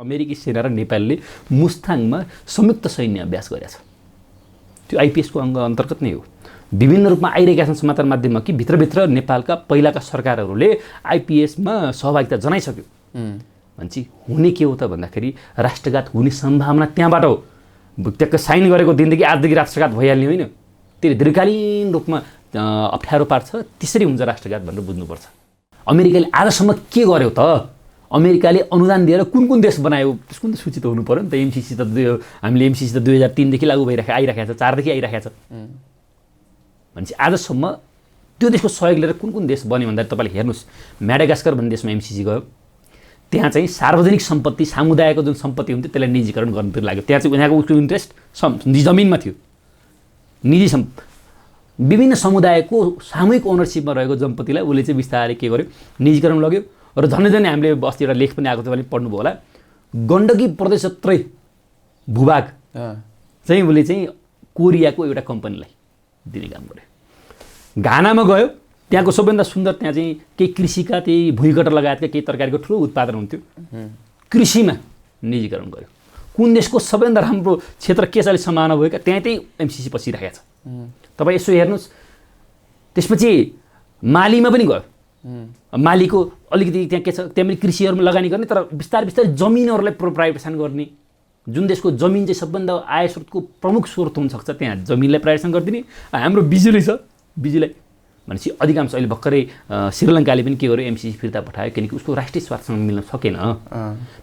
अमेरिकी सेना र नेपालले मुस्ताङमा संयुक्त सैन्य अभ्यास गरेछ। त्यो आइपिएसको अङ्ग अन्तर्गत नै हो। विभिन्न रूपमा आइरहेका छन् समाचार माध्यममा कि भित्रभित्र नेपालका पहिलाका सरकारहरूले आइपिएसमा सहभागिता जनाइसक्यो भन्छ। हुने के हो त भन्दाखेरि राष्ट्रघात हुने सम्भावना त्यहाँबाट हो। ट्याक्क साइन गरेको दिनदेखि आजदेखि राष्ट्रघात भइहाल्ने होइन। त्यसले दीर्घकालीन रूपमा अप्ठ्यारो पार्छ। त्यसरी हुन्छ राष्ट्रघात भनेर बुझ्नुपर्छ। अमेरिकाले आजसम्म के गर्यो त? अमेरिकाले अनुदान दिएर कुन कुन देश बनायो त्यसको त सूची त हुनु पर्यो नि त। एमसिसी त हामीले एमसिसी त 2003 देखि लागू आइराखेको छ, 4 देखि आइराखेको छ भनेपछि आजसम्म त्यो देशको सहयोग लिएर कुन कुन देश बन्यो भन्दा तपाईँले हेर्नुहोस्, म्याडागास्कर भन्ने देशमा एमसिसी गयो। त्यहाँ चाहिँ सार्वजनिक सम्पत्ति, समुदायको जुन सम्पत्ति हुन्थ्यो त्यसलाई निजीकरण गर्नुतिर लाग्यो। त्यहाँ चाहिँ उनीहरूको उसको इन्ट्रेस्ट जमिनमा थियो। विभिन्न समुदायको सामूहिक ओनरसिपमा रहेको सम्पत्तिलाई उसले चाहिँ बिस्तारै के गर्यो, निजीकरण लग्यो। र झन्डै हामीले अस्ति एउटा लेख पनि आएको थियो, भने पढ्नुभयो होला। गण्डकी प्रदेशत्रै भूभाग चाहिँ उसले चाहिँ कोरियाको एउटा कम्पनीलाई दिने काम गर्यो। घानामा गयो, त्यहाँको सबैभन्दा सुन्दर त्यहाँ चाहिँ केही कृषिका त्यही भुइँकटर लगायतका केही तरकारीको ठुलो उत्पादन हुन्थ्यो। कृषिमा निजीकरण गर्यो। कुन देशको सबैभन्दा राम्रो क्षेत्र के छ अहिले सम्भावना भएका त्यहाँ त्यही एमसिसी पसिरहेको छ। तपाईँ यसो हेर्नुहोस्। त्यसपछि मालीमा पनि गयो। मालीको अलिकति त्यहाँ के छ, त्यहाँ पनि कृषिहरूमा लगानी गर्ने, तर बिस्तारै बिस्तारै जमिनहरूलाई प्राइभेटाइजेसन गर्ने। जुन देशको जमिन चाहिँ सबभन्दा आय स्रोतको प्रमुख स्रोत हुनसक्छ त्यहाँ जमिनलाई प्राइभेटाइजेसन गरिदिने। हाम्रो बिजुली छ, बिजुली भनेपछि अधिकांश अहिले भर्खरै श्रीलङ्काले पनि के गर्यो, एमसिसी फिर्ता पठायो, किनकि उसको राष्ट्रिय स्वार्थसँग मिल्न सकेन।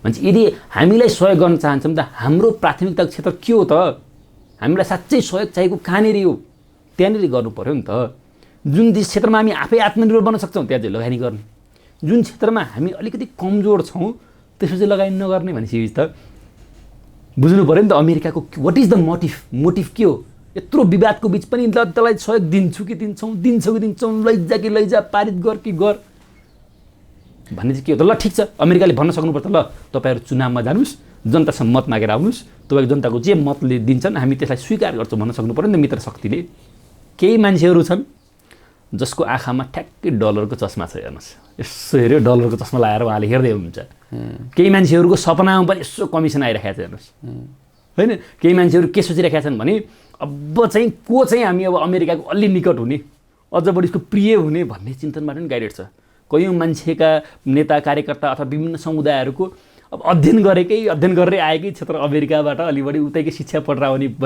भनेपछि यदि हामीलाई सहयोग गर्न चाहन्छौँ त हाम्रो प्राथमिकताको क्षेत्र के हो त? हामीलाई साँच्चै सहयोग चाहिएको कहाँनिर हो? त्यहाँनिर गर्नु पर्यो नि त। जुन क्षेत्रमा हामी आफै आत्मनिर्भर बन्न सक्छौँ त्यहाँ चाहिँ लगानी गर्ने। जुन क्षेत्रमा हामी अलिकति कमजोर छौँ त्यसमा चाहिँ लगानी नगर्ने भनेपछि त बुझ्नु पऱ्यो नि त। अमेरिकाको वाट इज द मोटिभ के हो? यत्रो विवादको बिच पनि तँलाई सहयोग दिन्छु कि दिन्छौँ, लैजा कि लैजा, पारित गर कि गर भन्ने चाहिँ के हो त? ल ठिक छ, अमेरिकाले भन्न सक्नुपर्छ, ल तपाईँहरू चुनावमा जानुहोस्, जनतासँग मत मागेर आउनुहोस्, तपाईँको जनताको जे मतले दिन्छन् हामी त्यसलाई स्वीकार गर्छौँ भन्न सक्नु पऱ्यो नि त मित्र शक्तिले। केही मान्छेहरू छन् जसको आँखामा ठ्याक्कै डलरको चस्मा छ। हेर्नुहोस्, यसो हेऱ्यो डलरको चस्मा लगाएर उहाँले हेर्दै हुनुहुन्छ। केही मान्छेहरूको सपनामा पनि यसो कमिसन आइरहेको छ। हेर्नुहोस् होइन, केही मान्छेहरू के सोचिरहेका छन् भने अब चाहिँ को चाहिँ हामी अब अमेरिकाको अलि निकट हुने, अझ बढी उसको प्रिय हुने भन्ने चिन्तनबाट पनि गाइडेड छ। कयौँ मान्छेका नेता कार्यकर्ता अथवा विभिन्न समुदायहरूको अब अध्ययन गरेरै आएकै क्षेत्र अमेरिकाबाट अलि बढी उतैकै शिक्षा पढेर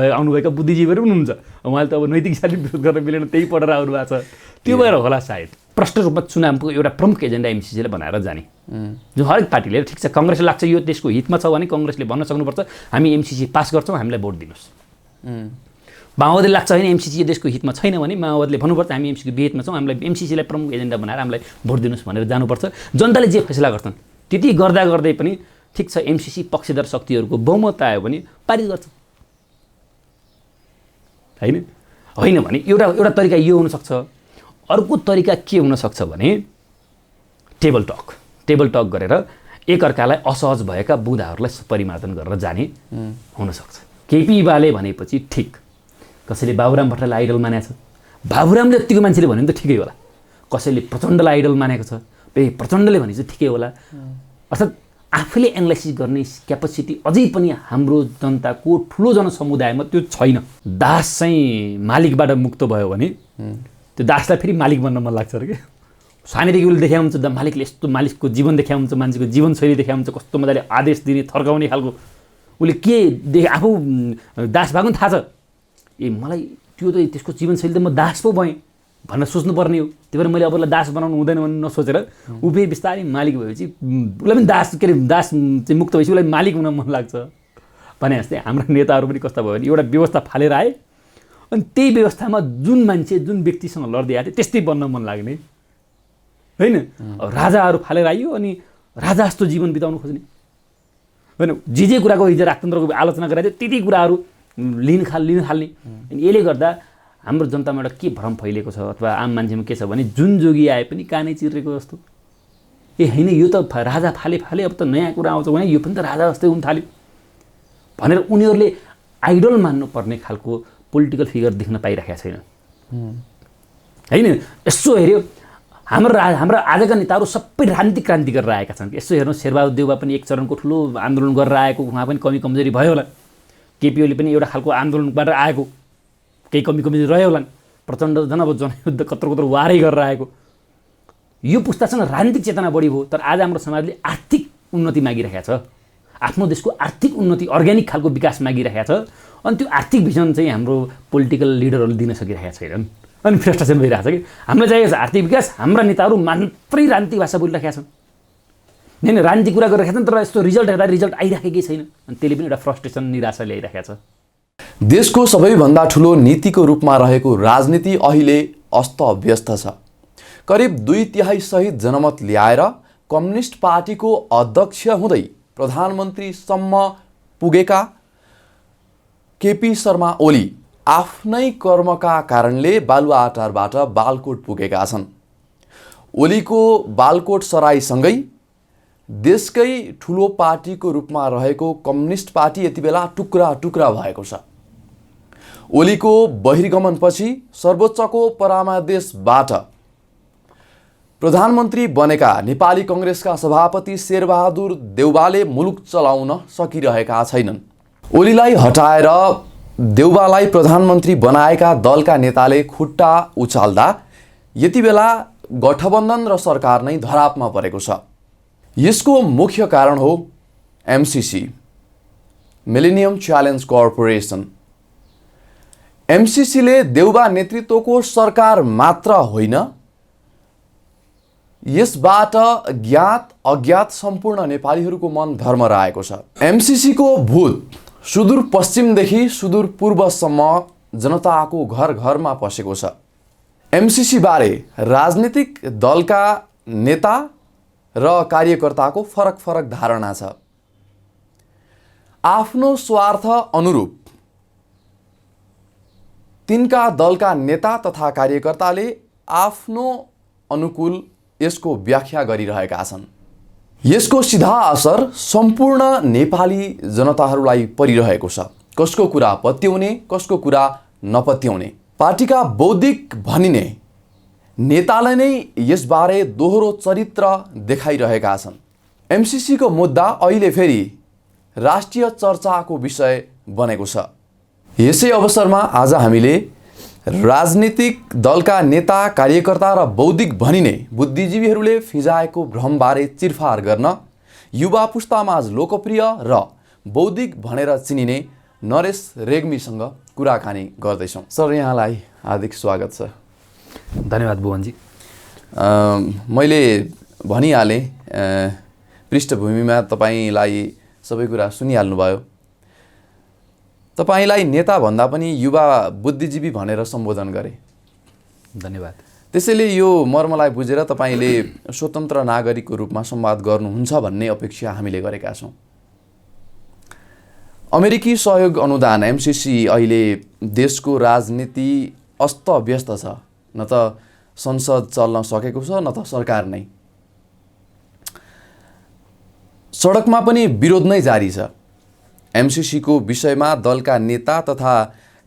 आउनुभएका बुद्धिजीवीहरू पनि हुनुहुन्छ। उहाँले त अब नैतिक हिसाबले विरोध गर्न मिलेन, त्यही पढेर आउनु भएको छ। त्यो भएर होला सायद प्रष्ट रूपमा चुनावको एउटा प्रमुख एजेन्डा एमसिसीले बनाएर जाने। जो हरेक पार्टीले ठिक छ, काङ्ग्रेसले लाग्छ यो देशको हितमा छ भने काङ्ग्रेसले भन्न सक्नुपर्छ हामी एमसिसी पास गर्छौँ, हामीलाई भोट दिनुहोस्। माओवादीले लाग्छ होइन एमसिसी देशको हितमा छैन भने माओवादीले भन्नुपर्छ हामी एमसिसीको विहितमा छौँ, हामीलाई एमसिसीलाई प्रमुख एजेन्डा बनाएर हामीलाई भोट दिनुहोस् भनेर जानुपर्छ। जनताले जे फैसला गर्छन् त्यति गर्दै पनि ठिक छ, एमसिसी पक्षधर शक्तिहरूको बहुमत आयो भने पारित गर्छ। होइन भने एउटा तरिका यो हुनसक्छ। अर्को तरिका के हुनसक्छ भने टेबल टक गरेर एकअर्कालाई असहज भएका बुँदाहरूलाई परिमार्जन गरेर जाने हुनसक्छ। केपी बाले भनेपछि ठिक, कसैले बाबुराम भट्टराईलाई आइडल मानेको छ, बाबुरामले यत्तिको मान्छेले भन्यो भने त ठिकै होला। कसैले प्रचण्डलाई आइडल मानेको छ, प्रचण्डले भने चाहिँ ठिकै होला। अर्थात् आफूले एनालाइसिस गर्ने क्यापेसिटी अझै पनि हाम्रो जनताको ठुलो जनसमुदायमा त्यो छैन। दास चाहिँ मालिकबाट मुक्त भयो भने त्यो दासलाई फेरि मालिक बन्न मन लाग्छ अरे के। सानैदेखि उसले देखाएको हुन्छ मालिकले यस्तो, मालिकको जीवन देखाएको हुन्छ, मान्छेको जीवनशैली देखाएको हुन्छ, कस्तो मजाले आदेश दिने थर्काउने खालको। उसले के आफू दास भएको पनि थाहा छ, मलाई त्यो त त्यसको जीवनशैली त म दास पो भएँ भनेर सोच्नुपर्ने हो। त्यही भएर मैले अब दास बनाउनु हुँदैन भन्ने नसोचेर ऊ फेरि बिस्तारै मालिक भएपछि उसलाई पनि दास चाहिँ मुक्त भएपछि उसलाई मालिक हुन मन लाग्छ भने जस्तै हाम्रा नेताहरू पनि कस्ता भयो भने एउटा व्यवस्था फालेर आए, अनि त्यही व्यवस्थामा जुन मान्छे जुन व्यक्तिसँग लड्दै आए त्यस्तै बन्न मन लाग्ने होइन। राजाहरू फालेर आइयो अनि राजा जस्तो जीवन बिताउनु खोज्ने होइन। जे कुराको हिजो राजतन्त्रको आलोचना गराइदियो त्यति कुराहरू लिन थाल्ने। अनि यसले गर्दा हाम्रो जनतामा एउटा के भ्रम फैलिएको छ अथवा आम मान्छेमा के छ भने जुन जोगी आए पनि कानै चिरेको जस्तो, होइन यो त राजा फाले अब त नयाँ कुरा आउँछ भने यो पनि त राजा जस्तै हुन थाल्यो भनेर उनीहरूले आइडल मान्नुपर्ने खालको पोलिटिकल फिगर देख्न पाइरहेको छैन होइन। यसो हेऱ्यो हाम्रो आजका नेताहरू सबै राजनीतिक क्रान्ति गरेर आएका छन्। यसो हेर्नु, शेरबहादुर देउवा पनि एक चरणको ठुलो आन्दोलन गरेर आएको, उहाँ पनि कमी कमजोरी भयो होला। केपी ओली पनि एउटा खालको आन्दोलनबाट आएको, केही कमी कमजोरी रह्यो होला। प्रचण्ड झन् अब जनयुद्ध कत्रो वारै गरेर आएको। यो पुस्तासँग राजनीतिक चेतना बढी भयो, तर आज हाम्रो समाजले आर्थिक उन्नति मागिरहेको छ, आफ्नो देशको आर्थिक उन्नति, अर्ग्यानिक खालको विकास मागिरहेको छ। अनि त्यो आर्थिक भिजन चाहिँ हाम्रो पोलिटिकल लिडरहरूले दिन सकिरहेका छैनन्। अनि फ्रस्ट्रेसन भइरहेको छ कि हामीलाई चाहिएको छ आर्थिक विकास, हाम्रा नेताहरू मात्रै राजनीतिक भाषा बोलिरहेका छन्। होइन, राजनीतिक कुरा गरिरहेका छन्, तर यस्तो रिजल्ट हेर्दा रिजल्ट आइरहेकै छैन। अनि त्यसले पनि एउटा फ्रस्ट्रेसन, निराशा ल्याइरहेको छ। देशको सबैभन्दा ठुलो नीतिको रूपमा रहेको राजनीति अहिले अस्तव्यस्त छ। करिब 2/3 सहित जनमत ल्याएर कम्युनिस्ट पार्टीको अध्यक्ष हुँदै प्रधानमन्त्रीसम्म पुगेका केपी शर्मा ओली आफ्नै कर्मका कारणले बालुवाटारबाट बालकोट पुगेका छन्। ओलीको बालकोट सराईसँगै देशकै ठुलो पार्टीको रूपमा रहेको कम्युनिस्ट पार्टी यति बेला टुक्रा टुक्रा भएको छ। ओलीको बहिर्गमनपछि सर्वोच्चको परामर्शबाट प्रधानमन्त्री बनेका नेपाली कङ्ग्रेसका सभापति शेरबहादुर देउवाले मुलुक चलाउन सकिरहेका छैनन्। ओलीलाई हटाएर देउवालाई प्रधानमन्त्री बनाएका दलका नेताले खुट्टा उचाल्दा यति बेला गठबन्धन र सरकार नै धरापमा परेको छ। यसको मुख्य कारण हो एमसीसी, मिलेनियम च्यालेन्ज कर्पोरेसन। एमसीसीले देउवा नेतृत्वको सरकार मात्र होइन, यसबाट ज्ञात अज्ञात सम्पूर्ण नेपालीहरूको मन धर्मराएको छ। एमसीसीको भूत सुदूरपश्चिमदेखि सुदूरपूर्वसम्म जनताको घर घरमा पसेको छ। एमसीसी बारे राजनीतिक दलका नेता र कार्यकर्ताको फरक फरक धारणा छ। आफ्नो स्वार्थ अनुरूप तिनका दलका नेता तथा कार्यकर्ताले आफ्नो अनुकूल यसको व्याख्या गरिरहेका छन्। यसको सिधा असर सम्पूर्ण नेपाली जनताहरूलाई परिरहेको छ। कसको कुरा पत्याउने, कसको कुरा नपत्याउने। पार्टीका बौद्धिक भनिने नेताले नै यसबारे दोहोरो चरित्र देखाइरहेका छन्। एमसीसीको मुद्दा अहिले फेरि राष्ट्रिय चर्चाको विषय बनेको छ। यसै अवसरमा आज हामीले राजनीतिक दलका नेता, कार्यकर्ता र बौद्धिक भनिने बुद्धिजीवीहरूले फिजाएको भ्रमबारे चिरफार गर्न युवा पुस्तामाझ लोकप्रिय र बौद्धिक भनेर चिनिने नरेश रेग्मीसँग कुराकानी गर्दैछौँ। सर, यहाँलाई हार्दिक स्वागत छ। धन्यवाद भुवनजी। मैले भनिहालेँ, पृष्ठभूमिमा तपाईँलाई सबै कुरा सुनिहाल्नुभयो। तपाईँलाई नेता भन्दा पनि युवा बुद्धिजीवी भनेर सम्बोधन गरे। धन्यवाद। त्यसैले यो मर्मलाई बुझेर तपाईँले स्वतन्त्र नागरिकको रूपमा संवाद गर्नुहुन्छ भन्ने अपेक्षा हामीले गरेका छौँ। अमेरिकी सहयोग अनुदान एमसीसी अहिले देशको राजनीति अस्तव्यस्त छ। न त संसद चल्न सकेको छ, न त सरकार नै। सडकमा पनि विरोध नै जारी छ। एमसीसीको विषयमा दलका नेता तथा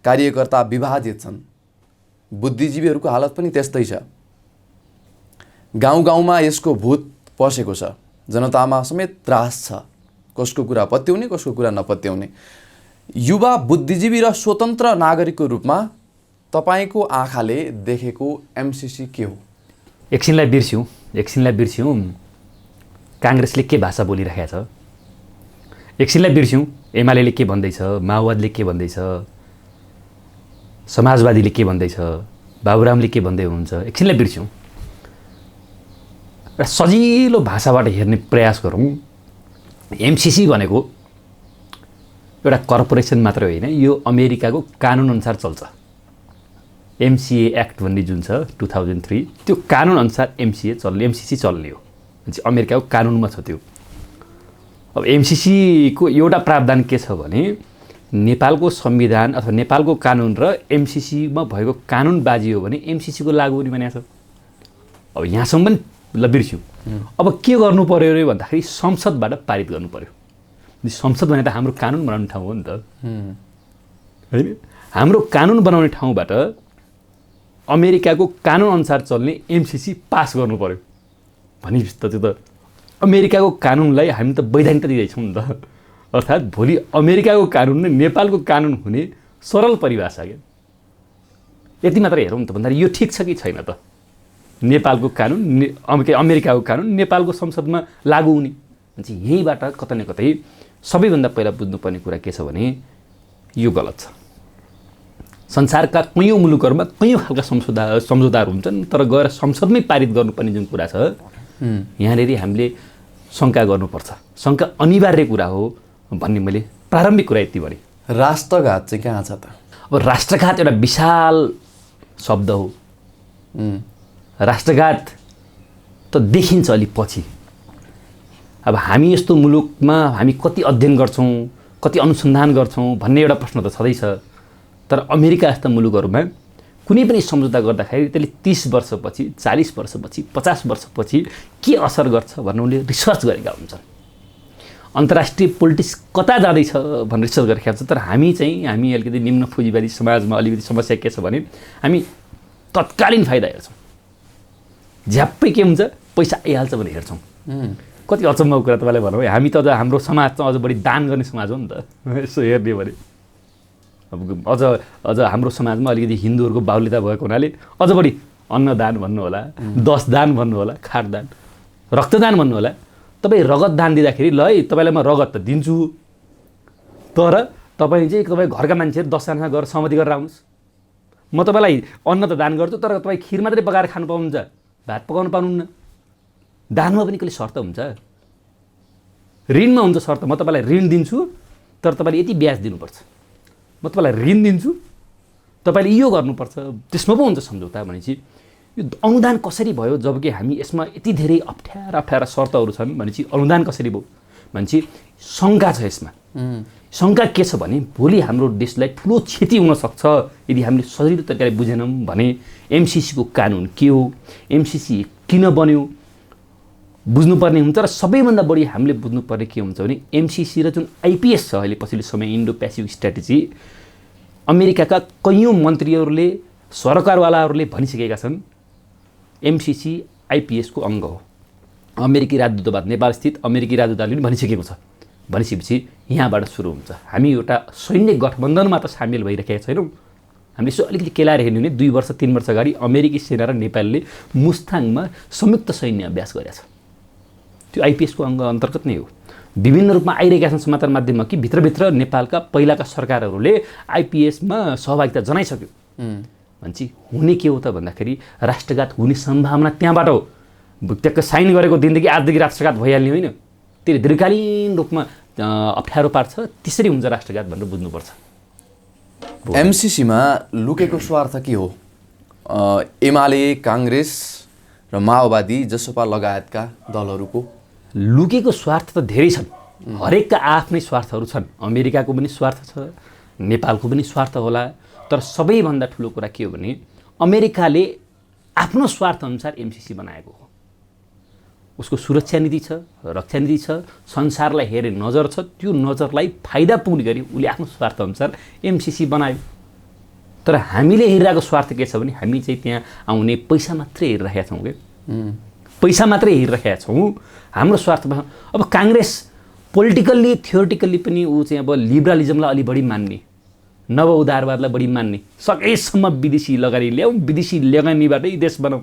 कार्यकर्ता विभाजित छन्। बुद्धिजीवीहरूको हालत पनि त्यस्तै छ। गाउँ गाउँमा यसको भूत पसेको छ। जनतामा समेत त्रास छ। कसको कुरा पत्याउने, कसको कुरा नपत्याउने। युवा बुद्धिजीवी र स्वतन्त्र नागरिकको रूपमा तपाईँको आँखाले देखेको एमसीसी के हो? एकछिनलाई बिर्स्यौँ काङ्ग्रेसले के भाषा बोलिरहेको छ। एकछिनलाई बिर्स्यौँ एमाले के भन्दैछ, माओवादीले के भन्दैछ, समाजवादीले के भन्दैछ, बाबुरामले के भन्दै हुनुहुन्छ। एकछिनलाई बिर्स्यौँ, एउटा सजिलो भाषाबाट हेर्ने प्रयास गरौँ। एमसीसी भनेको एउटा कर्पोरेसन मात्रै होइन, यो अमेरिकाको कानुनअनुसार चल्छ। एमसिए एक्ट भन्ने जुन छ 2003, त्यो कानुनअनुसार एमसीसी चल्ने हो। अमेरिकाको कानुनमा छ त्यो। अब एमसीसीको एउटा प्रावधान के छ भने नेपालको संविधान अथवा नेपालको कानुन र एमसीसीमा भएको कानुन बाजियो भने एमसीसीको लागू हुने भनेको छ। अब यहाँसम्म पनि ल बिर्स्यौँ। अब के गर्नु पर्यो रे भन्दाखेरि संसदबाट पारित गर्नु पर्यो। संसद भने त हाम्रो कानुन बनाउने ठाउँ हो नि त, होइन? हाम्रो कानुन बनाउने ठाउँबाट अमेरिकाको कानुनअनुसार चल्ने एमसिसी पास गर्नु पर्यो भनेपछि त त्यो त अमेरिकाको कानुनलाई हामी त वैधानिकता दिँदैछौँ नि त। अर्थात् भोलि अमेरिकाको कानुन नै नेपालको कानुन हुने सरल परिभाषा क्या। यति मात्र हेरौँ त भन्दाखेरि यो ठिक छ कि छैन त? नेपालको कानुन अमेरिकाको कानुन नेपालको संसदमा लागू हुने भने चाहिँ यहीँबाट कतै न कतै सबैभन्दा पहिला बुझ्नुपर्ने कुरा के छ भने यो गलत छ। संसारका कैयौँ मुलुकहरूमा कैयौँ खालका सम्झौताहरू हुन्छन्, तर गएर संसदमै पारित गर्नुपर्ने जुन कुरा छ यहाँनिर हामीले शङ्का गर्नुपर्छ। शङ्का अनिवार्य कुरा हो भन्ने मैले प्रारम्भिक कुरा यति भने। राष्ट्रघात चाहिँ कहाँ छ त? अब राष्ट्रघात एउटा विशाल शब्द हो। राष्ट्रघात त देखिन्छ अलि पछि। अब हामी यस्तो मुलुकमा हामी कति अध्ययन गर्छौँ, कति अनुसन्धान गर्छौँ भन्ने एउटा प्रश्न त छँदैछ। तर अमेरिका जस्ता मुलुकहरूमा कुनै पनि सम्झौता गर्दाखेरि त्यसले 30 वर्षपछि, 40 वर्षपछि, 50 वर्षपछि के असर गर्छ भनेर उनले रिसर्च गरेका हुन्छन्। अन्तर्राष्ट्रिय पोलिटिक्स कता जाँदैछ भनेर रिसर्च गरेका हुन्छ। तर हामी अलिकति निम्न पुँजीवादी समाजमा अलिकति समस्या के छ भने हामी तत्कालीन फाइदा हेर्छौँ। झ्याप्पै के हुन्छ पैसा आइहाल्छ भनेर हेर्छौँ। कति अचम्मको कुरा तपाईँलाई भनौँ है, हामी त अझ हाम्रो समाज चाहिँ अझ बढी दान गर्ने समाज हो नि त। यसो हेर्ने भने अब अझ हाम्रो समाजमा अलिकति हिन्दूहरूको बाहुल्यता भएको हुनाले अझ बढी अन्नदान भन्नु होला, 10 दान भन्नु होला, खाटदान, रक्तदान भन्नु होला। तपाईँ रगत दान दिँदाखेरि ल है तपाईँलाई म रगत त दिन्छु, तर तपाईँ चाहिँ तपाईँ घरका मान्छेहरू 10जनासँग गएर सहमति गरेर आउनुहोस्। म तपाईँलाई अन्न त दान गर्छु, तर तपाईँ खिर मात्रै पकाएर खानु पाउनुहुन्छ, भात पकाउनु पाउनुहुन्न। दानमा पनि कहिले शर्त हुन्छ, ऋणमा हुन्छ शर्त। म तपाईँलाई ऋण दिन्छु तर तपाईँले यति ब्याज दिनुपर्छ। म तपाईँलाई ऋण दिन्छु, तपाईँले यो गर्नुपर्छ। त्यसमा पो हुन्छ सम्झौता। भनेपछि यो अनुदान कसरी भयो जबकि हामी यसमा यति धेरै अप्ठ्यारा शर्तहरू छन्? भनेपछि अनुदान कसरी भयो भनेपछि शङ्का छ यसमा। शङ्का के छ भने भोलि हाम्रो देशलाई ठुलो क्षति हुनसक्छ यदि हामीले सजिलो तरिकाले बुझेनौँ भने एमसिसीको कानुन के हो, एमसिसी किन बन्यो बुझ्नुपर्ने हुन्छ। र सबैभन्दा बढी हामीले बुझ्नुपर्ने के हुन्छ भने एमसिसी र जुन आइपिएस छ अहिले पछिल्लो समय इन्डो पेसिफिक स्ट्राटेजी, अमेरिकाका कैयौँ मन्त्रीहरूले सरकारवालाहरूले भनिसकेका छन् एमसिसी आइपिएसको अङ्ग हो। अमेरिकी राजदूतावास नेपाल स्थित अमेरिकी राजदूताले पनि भनिसकेको छ। भनिसकेपछि यहाँबाट सुरु हुन्छ। हामी एउटा सैन्य गठबन्धनमा त सामेल भइरहेका छैनौँ। हामीले यसो अलिकति केलाएर हेर्ने भने 2 वर्ष 3 वर्ष अगाडि अमेरिकी सेना र नेपालले मुस्ताङमा संयुक्त सैन्य अभ्यास गरेछ। त्यो आइपिएसको अङ्ग अन्तर्गत नै हो। विभिन्न रूपमा आइरहेका छन् समाचार माध्यममा कि भित्रभित्र नेपालका पहिलाका सरकारहरूले आइपिएसमा सहभागिता जनाइसक्यो। भनेपछि हुने के हो त भन्दाखेरि राष्ट्रघात हुने सम्भावना त्यहाँबाट हो। ट्याक्क साइन गरेको दिनदेखि आजदेखि राष्ट्रघात भइहाल्ने होइन। त्यसले दीर्घकालीन रूपमा अप्ठ्यारो पार्छ। त्यसरी हुन्छ राष्ट्रघात भनेर बुझ्नुपर्छ। एमसिसीमा लुकेको स्वार्थ के हो? एमाले, काङ्ग्रेस र माओवादी जसपा लगायतका दलहरूको लुकेको स्वार्थ त धेरै छन्। हरेकका आफ्नै स्वार्थहरू छन्। अमेरिकाको पनि स्वार्थ छ, नेपालको पनि स्वार्थ होला। तर सबैभन्दा ठुलो कुरा के हो भने अमेरिकाले आफ्नो स्वार्थअनुसार एमसिसी बनाएको हो। उसको सुरक्षा नीति छ, रक्षा नीति छ, संसारलाई हेर्ने नजर छ। त्यो नजरलाई फाइदा पुग्ने गरी उसले आफ्नो स्वार्थअनुसार एमसिसी बनायो। तर हामीले हेरिरहेको स्वार्थ के छ भने हामी चाहिँ त्यहाँ आउने पैसा मात्रै हेरिरहेका छौँ क्या। पैसा मात्रै हेरिरहेका छौँ। हाम्रो स्वार्थमा अब काङ्ग्रेस पोलिटिकल्ली थियोरिटिकल्ली पनि ऊ चाहिँ अब लिबरलिजमलाई अलि बढी मान्ने, नव उदारवादलाई बढी मान्ने, सकेसम्म विदेशी लगानी ल्याउँ, विदेशी लगानीबाटै देश बनाऊ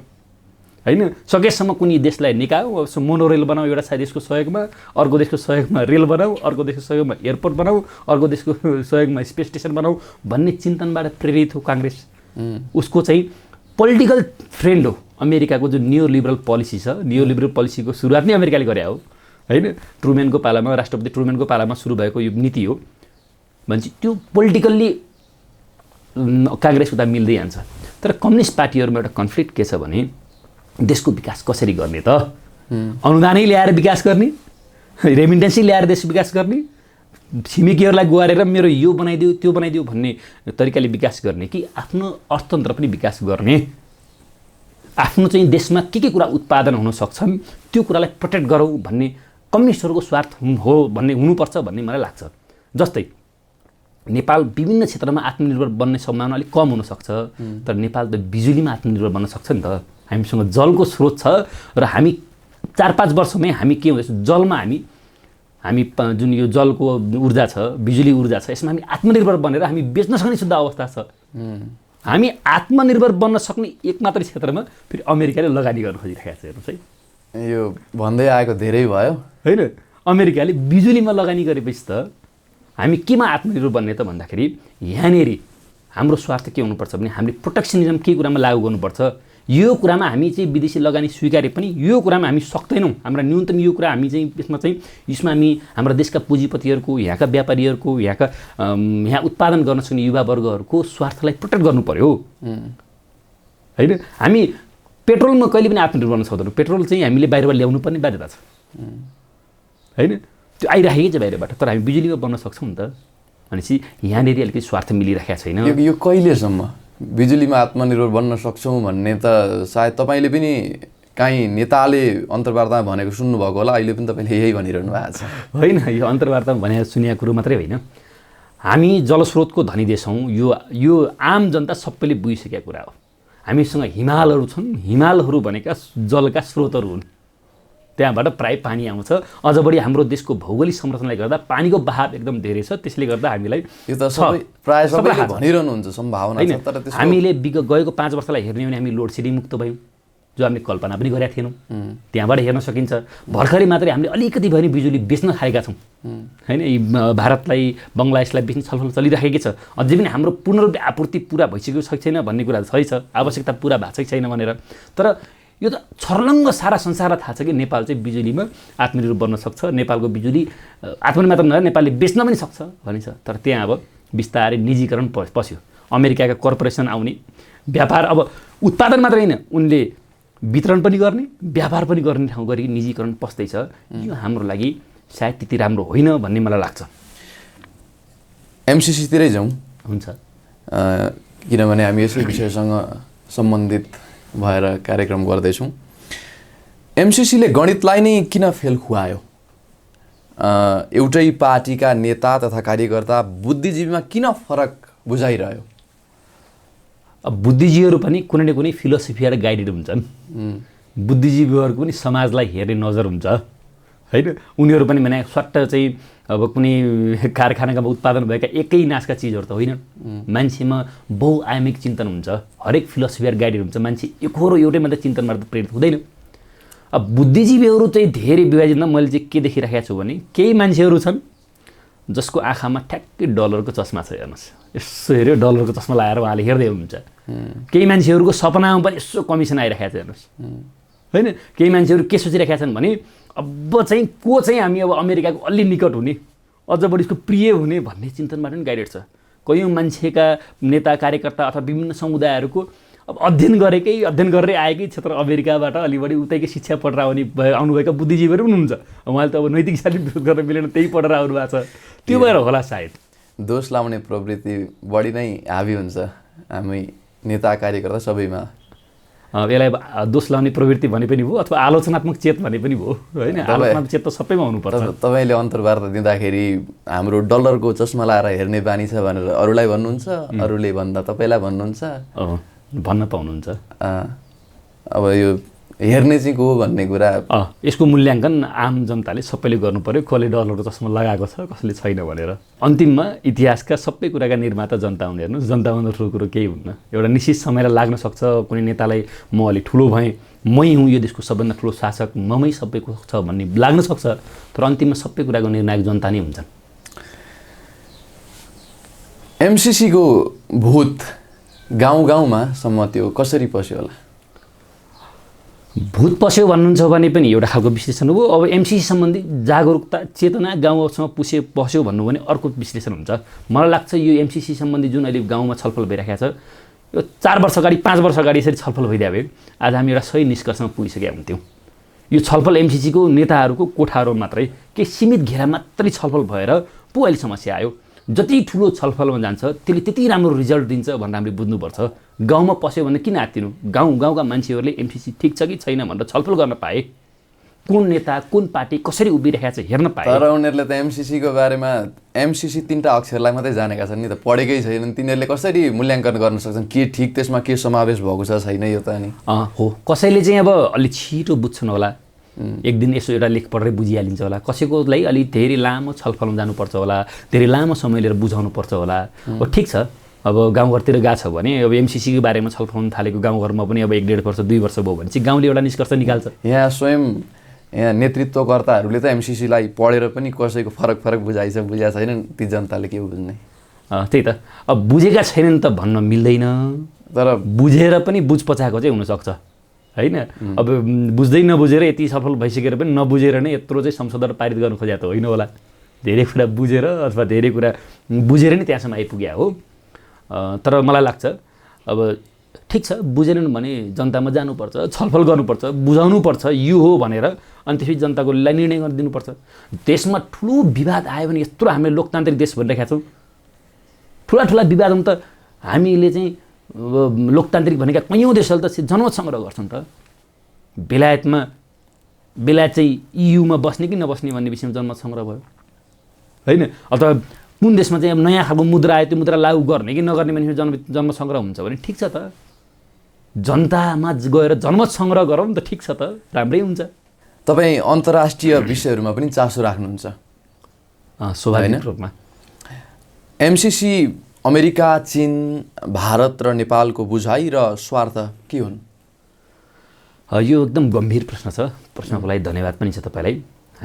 होइन, सकेसम्म कुनै देशलाई निकाऊ, मोनोरेल बनाऊ एउटा देशको सहयोगमा, अर्को देशको सहयोगमा रेल बनाऊ, अर्को देशको सहयोगमा एयरपोर्ट बनाऊ, अर्को देशको सहयोगमा स्पेस स्टेसन बनाऊ भन्ने चिन्तनबाट प्रेरित हो काङ्ग्रेस। उसको चाहिँ पोलिटिकल फ्रेन्ड हो अमेरिकाको जो नियो लिबरल पोलिसी छ। नियो लिबरल पोलिसीको सुरुवात नै अमेरिकाले गरे हो होइन। ट्रुमेनको पालामा, राष्ट्रपति ट्रुमेनको पालामा सुरु भएको यो नीति हो। भनेपछि त्यो पोलिटिकल्ली काङ्ग्रेस उता मिल्दै जान्छ। तर कम्युनिस्ट पार्टीहरूमा एउटा कन्फ्लिक्ट के छ भने देशको विकास कसरी गर्ने त? अनुदानै ल्याएर विकास गर्ने, रेमिटेन्सै ल्याएर देश विकास गर्ने, छिमेकीहरूलाई गुहारेर मेरो यो बनाइदियो त्यो बनाइदियो भन्ने तरिकाले विकास गर्ने कि आफ्नो अर्थतन्त्र पनि विकास गर्ने, आफ्नो चाहिँ देशमा के कुरा उत्पादन हुन सक्छन् त्यो कुरालाई प्रोटेक्ट गरौँ भन्ने कम्युनिस्टहरूको स्वार्थ हो भन्ने हुनुपर्छ भन्ने मलाई लाग्छ। जस्तै नेपाल विभिन्न क्षेत्रमा आत्मनिर्भर बन्ने सम्भावना अलिक कम हुनसक्छ, तर नेपाल त बिजुलीमा आत्मनिर्भर बन्न सक्छ नि त। हामीसँग जलको स्रोत छ र हामी 4-5 वर्षमै हामी के हुँदैछ, जलमा हामी जुन यो जलको ऊर्जा छ, बिजुली ऊर्जा छ, यसमा हामी आत्मनिर्भर बनेर हामी बेच्न सक्ने शुद्ध अवस्था छ। हामी आत्मनिर्भर बन्न सक्ने एक मात्रै क्षेत्रमा फेरि अमेरिकाले लगानी गर्न खोजिरहेको छ। हेर्नुहोस् है, यो भन्दै आएको धेरै भयो होइन। अमेरिकाले बिजुलीमा लगानी गरेपछि त हामी केमा आत्मनिर्भर बन्ने त भन्दाखेरि यहाँनिर हाम्रो स्वार्थ के हुनुपर्छ भने हामीले प्रोटेक्सनिजम के कुरामा लागू गर्नुपर्छ। यो कुरामा हामी चाहिँ विदेशी लगानी स्वीकारे पनि यो कुरामा हामी सक्दैनौँ। हाम्रा न्यूनतम यो कुरा हामी चाहिँ यसमा हामी हाम्रा देशका पुँजीपतिहरूको, यहाँका व्यापारीहरूको, यहाँ उत्पादन गर्न सक्ने युवा वर्गहरूको स्वार्थलाई प्रोटेक्ट गर्नु पर्यो, होइन। हामी पेट्रोलमा कहिले पनि आत्मनिर्भर बन्न सक्दैनौँ। पेट्रोल चाहिँ हामीले बाहिरबाट ल्याउनु पर्ने बाध्यता छ, होइन। त्यो आइराखेकै छ बाहिरबाट, तर हामी बिजुलीमा बन्न सक्छौँ नि त। भनेपछि यहाँनिर अलिकति स्वार्थ मिलिरहेको छैन। यो कहिलेसम्म बिजुलीमा आत्मनिर्भर बन्न सक्छौँ भन्ने त सायद तपाईँले पनि काहीँ नेताले अन्तर्वार्तामा भनेको सुन्नुभएको होला, अहिले पनि तपाईँले यही भनिरहनु भएको छ। होइन, यो अन्तर्वार्तामा भनेको सुनेको कुरो मात्रै होइन। हामी जलस्रोतको धनी देश हौँ, यो आम जनता सबैले बुझिसकेको कुरा हो। हामीसँग हिमालहरू छन्, हिमालहरू भनेका जलका स्रोतहरू हुन्, त्यहाँबाट प्राय पानी आउँछ। अझ बढी हाम्रो देशको भौगोलिक संरचनाले गर्दा पानीको बहाव एकदम धेरै छ, त्यसले गर्दा हामीलाई यो त प्राय सबैले भनिरहनुहुन्छ सम्भावना छ, तर हामीले गएको 5 वर्षलाई हेर्ने भने हामी लोड सेडिङ मुक्त भयौँ, जो हामीले कल्पना पनि गरेका थिएनौँ। त्यहाँबाट हेर्न सकिन्छ। भर्खरै मात्रै हामीले अलिकति भए पनि बिजुली बेच्न थालेका छौँ, होइन। भारतलाई, बङ्गलादेशलाई बेच्ने छलफल चलिरहेकै छ। अझै पनि हाम्रो पूर्ण आपूर्ति पुरा भइसकेको छ छैन भन्ने कुरा छ, आवश्यकता पुरा भएको छैन भनेर। तर यो त छर्लङ्ग सारा संसारलाई थाहा छ कि नेपाल चाहिँ बिजुलीमा आत्मनिर्भर बन्न सक्छ। नेपालको बिजुली आत्मनिर्भर मात्र नभएर नेपालले बेच्न पनि सक्छ भनिन्छ। तर त्यहाँ अब बिस्तारै निजीकरण पस्यो। अमेरिकाका कर्पोरेसन आउने, व्यापार, अब उत्पादन मात्रै होइन, उनले वितरण पनि गर्ने, व्यापार पनि गर्ने ठाउँ गरी निजीकरण पस्दैछ। यो हाम्रो लागि सायद त्यति राम्रो होइन भन्ने मलाई लाग्छ। एमसिसीतिरै जाउँ। हुन्छ, किनभने हामी यसै विषयसँग सम्बन्धित भएर कार्यक्रम गर्दैछौँ। एमसिसीले गणितलाई नै किन फेल खुवायो? एउटै पार्टीका नेता तथा कार्यकर्ता बुद्धिजीवीमा किन फरक बुझाइरह्यो? अब बुद्धिजीवीहरू पनि कुनै न कुनै फिलोसफी र गाइडेड हुन्छन्। बुद्धिजीवीहरूको पनि समाजलाई हेर्ने नजर हुन्छ, होइन। उनीहरू पनि भने सट्ट चाहिँ अब कुनै कारखानामा उत्पादन भएका एकै नासका चिजहरू त होइन। मान्छेमा बहुआयामिक चिन्तन हुन्छ, हरेक फिलोसफी र गाइडेड हुन्छ। मान्छे एकहोरो एउटै मात्रै चिन्तनबाट प्रेरित हुँदैन। अब बुद्धिजीवीहरू चाहिँ धेरै विभाजित। मैले चाहिँ के देखिरहेको छु भने केही मान्छेहरू छन् जसको आँखामा ठ्याक्कै डलरको चस्मा छ। हेर्नुहोस्, यसो हेऱ्यो डलरको चस्मा लगाएर उहाँले हेर्दै हुनुहुन्छ। केही मान्छेहरूको सपनामा पनि यसो कमिसन आइरहेको छ। हेर्नुहोस्, होइन। केही मान्छेहरू के सोचिरहेका छन् भने अब चाहिँ को चाहिँ हामी अब अमेरिकाको अलि निकट हुने, अझ बढी उसको प्रिय हुने भन्ने चिन्तनबाट पनि गाइडेड छ। कयौँ मान्छेका नेता कार्यकर्ता अथवा विभिन्न समुदायहरूको अब अध्ययन गरेरै आएकै क्षेत्र अमेरिकाबाट अलि बढी उतैकै शिक्षा पढेर आउनुभएका बुद्धिजीवीहरू पनि हुनुहुन्छ। उहाँले त अब नैतिक हिसाबले विरोध गर्न मिलेन, त्यही पढेर आउनु भएको छ। त्यो भएर होला सायद दोष लाउने प्रवृत्ति बढी नै हावी हुन्छ हामी नेता कार्यकर्ता सबैमा। यसलाई दोष लाउने प्रवृत्ति भने पनि भयो अथवा आलोचनात्मक चेत भने पनि भयो, होइन। आलोचनात्मक चेत त सबैमा हुनुपर्छ। तपाईँले अन्तर्वार्ता दिँदाखेरि हाम्रो डलरको चस्मा लाएर हेर्ने बानी छ भनेर अरूलाई भन्नुहुन्छ, अरूले भन्दा तपाईँलाई भन्नुहुन्छ, भन्न पाउनुहुन्छ। अब यो हेर्ने चाहिँ को भन्ने कुरा, यसको मूल्याङ्कन आम जनताले सबैले गर्नु पर्यो, कसले डलरको चस्मा लगाएको छ कसले छैन भनेर। अन्तिममा इतिहासका सबै कुराका निर्माता जनता हुने। हेर्नुहोस्, जनताभन्दा ठुलो कुरो केही हुन्न। एउटा निश्चित समयलाई लाग्न सक्छ कुनै नेतालाई म अलि ठुलो भएँ, मै हुँ यो देशको सबभन्दा ठुलो शासक, ममै सबैको छ भन्ने लाग्न सक्छ, तर अन्तिममा सबै कुराको निर्णायक जनता नै हुन्छन्। एमसिसीको भूत गाउँ सम्म त्यो कसरी पस्यो होला? भूत पस्यो भन्नुहुन्छ भने पनि एउटा खालको विश्लेषण हो। अब एमसिसी सम्बन्धी जागरुकता चेतना गाउँसँग पस्यो भन्नु भने अर्को विश्लेषण हुन्छ। मलाई लाग्छ यो एमसिसी सम्बन्धी जुन अहिले गाउँमा छलफल भइरहेको छ, यो 4 वर्ष अगाडि 5 वर्ष अगाडि यसरी छलफल भइदियो भए आज हामी एउटा सही निष्कर्षमा पुगिसकेका हुन्थ्यौँ। यो छलफल एमसिसीको नेताहरूको कोठारो मात्रै केही सीमित घेरा मात्रै छलफल भएर पो अहिले समस्या आयो। जति ठुलो छलफलमा जान्छ त्यसले त्यति राम्रो रिजल्ट दिन्छ भनेर हामीले बुझ्नुपर्छ। गाउँमा पस्यो भने किन आत्तिनु? गाउँका मान्छेहरूले एमसिसी ठिक छ कि छैन भनेर छलफल गर्न पाए कुन नेता कुन पार्टी कसरी उभिरहेको छ हेर्न पाए। तर उनीहरूले त एमसिसीको बारेमा एमसिसी 3टा अक्षरलाई मात्रै जानेका छन् नि त, पढेकै छैनन्। तिनीहरूले कसरी मूल्याङ्कन गर्न सक्छन् के ठिक त्यसमा के समावेश भएको छ छैन यो त? अनि हो, कसैले चाहिँ अब अलि छिटो बुझ्छन् होला, एक दिन यसो एउटा लेख पढेर बुझिहालिन्छ होला, कसैकोलाई अलि धेरै लामो छलफलमा जानुपर्छ होला, धेरै लामो समय लिएर बुझाउनु पर्छ होला। ठिक छ, अब गाउँघरतिर गएको छ भने अब एमसिसीको बारेमा छलफल हुन थालेको गाउँघरमा पनि अब 1.5 वर्ष 2 वर्ष भयो भने चाहिँ गाउँले एउटा निष्कर्ष निकाल्छ। यहाँ नेतृत्वकर्ताहरूले त एमसिसीलाई पढेर पनि कसैको फरक बुझाएको छैन, ती जनताले के बुझ्ने? त्यही त, अब बुझेका छैनन् त भन्न मिल्दैन, तर बुझेर पनि बुझ पचाएको चाहिँ हुनसक्छ होइन। अब बुझ्दै नबुझेर यति सफल भइसकेर पनि नबुझेर नै यत्रो चाहिँ संशोधन पारित गर्नु खोजेको त होइन होला। धेरै कुरा बुझेर अथवा धेरै कुरा बुझेर नै त्यहाँसम्म आइपुग्या हो। तर मलाई लाग्छ अब ठिक छ, बुझेनन् भने जनतामा जानुपर्छ, छलफल गर्नुपर्छ, बुझाउनुपर्छ यो हो भनेर, अनि त्यसपछि जनताको निर्णय गरिदिनुपर्छ। देशमा ठुलो विवाद आयो भने, यत्रो हामीले लोकतान्त्रिक देश भनिरहेका छौँ, ठुला विवादमा त हामीले चाहिँ लोकतान्त्रिक भनेका कैयौँ देशहरूले त जनमत सङ्ग्रह गर्छन् त। बेलायत चाहिँ इयुमा बस्ने कि नबस्ने भन्ने विषयमा जनमत सङ्ग्रह भयो होइन। अथवा कुन देशमा चाहिँ अब नयाँ खालको मुद्रा आयो, त्यो मुद्रा लागू गर्ने कि नगर्ने भन्ने जनमत सङ्ग्रह हुन्छ भने ठिक छ त, जनतामा गएर जनमत सङ्ग्रह गरौँ त, ठिक छ त, राम्रै हुन्छ। तपाईँ अन्तर्राष्ट्रिय विषयहरूमा पनि चासो राख्नुहुन्छ? स्वाभाविक रूपमा। एमसिसी अमेरिका, चीन, भारत र नेपालको बुझाइ र स्वार्थ के हुन्? यो एकदम गम्भीर प्रश्न छ, प्रश्नको लागि धन्यवाद पनि छ तपाईँलाई।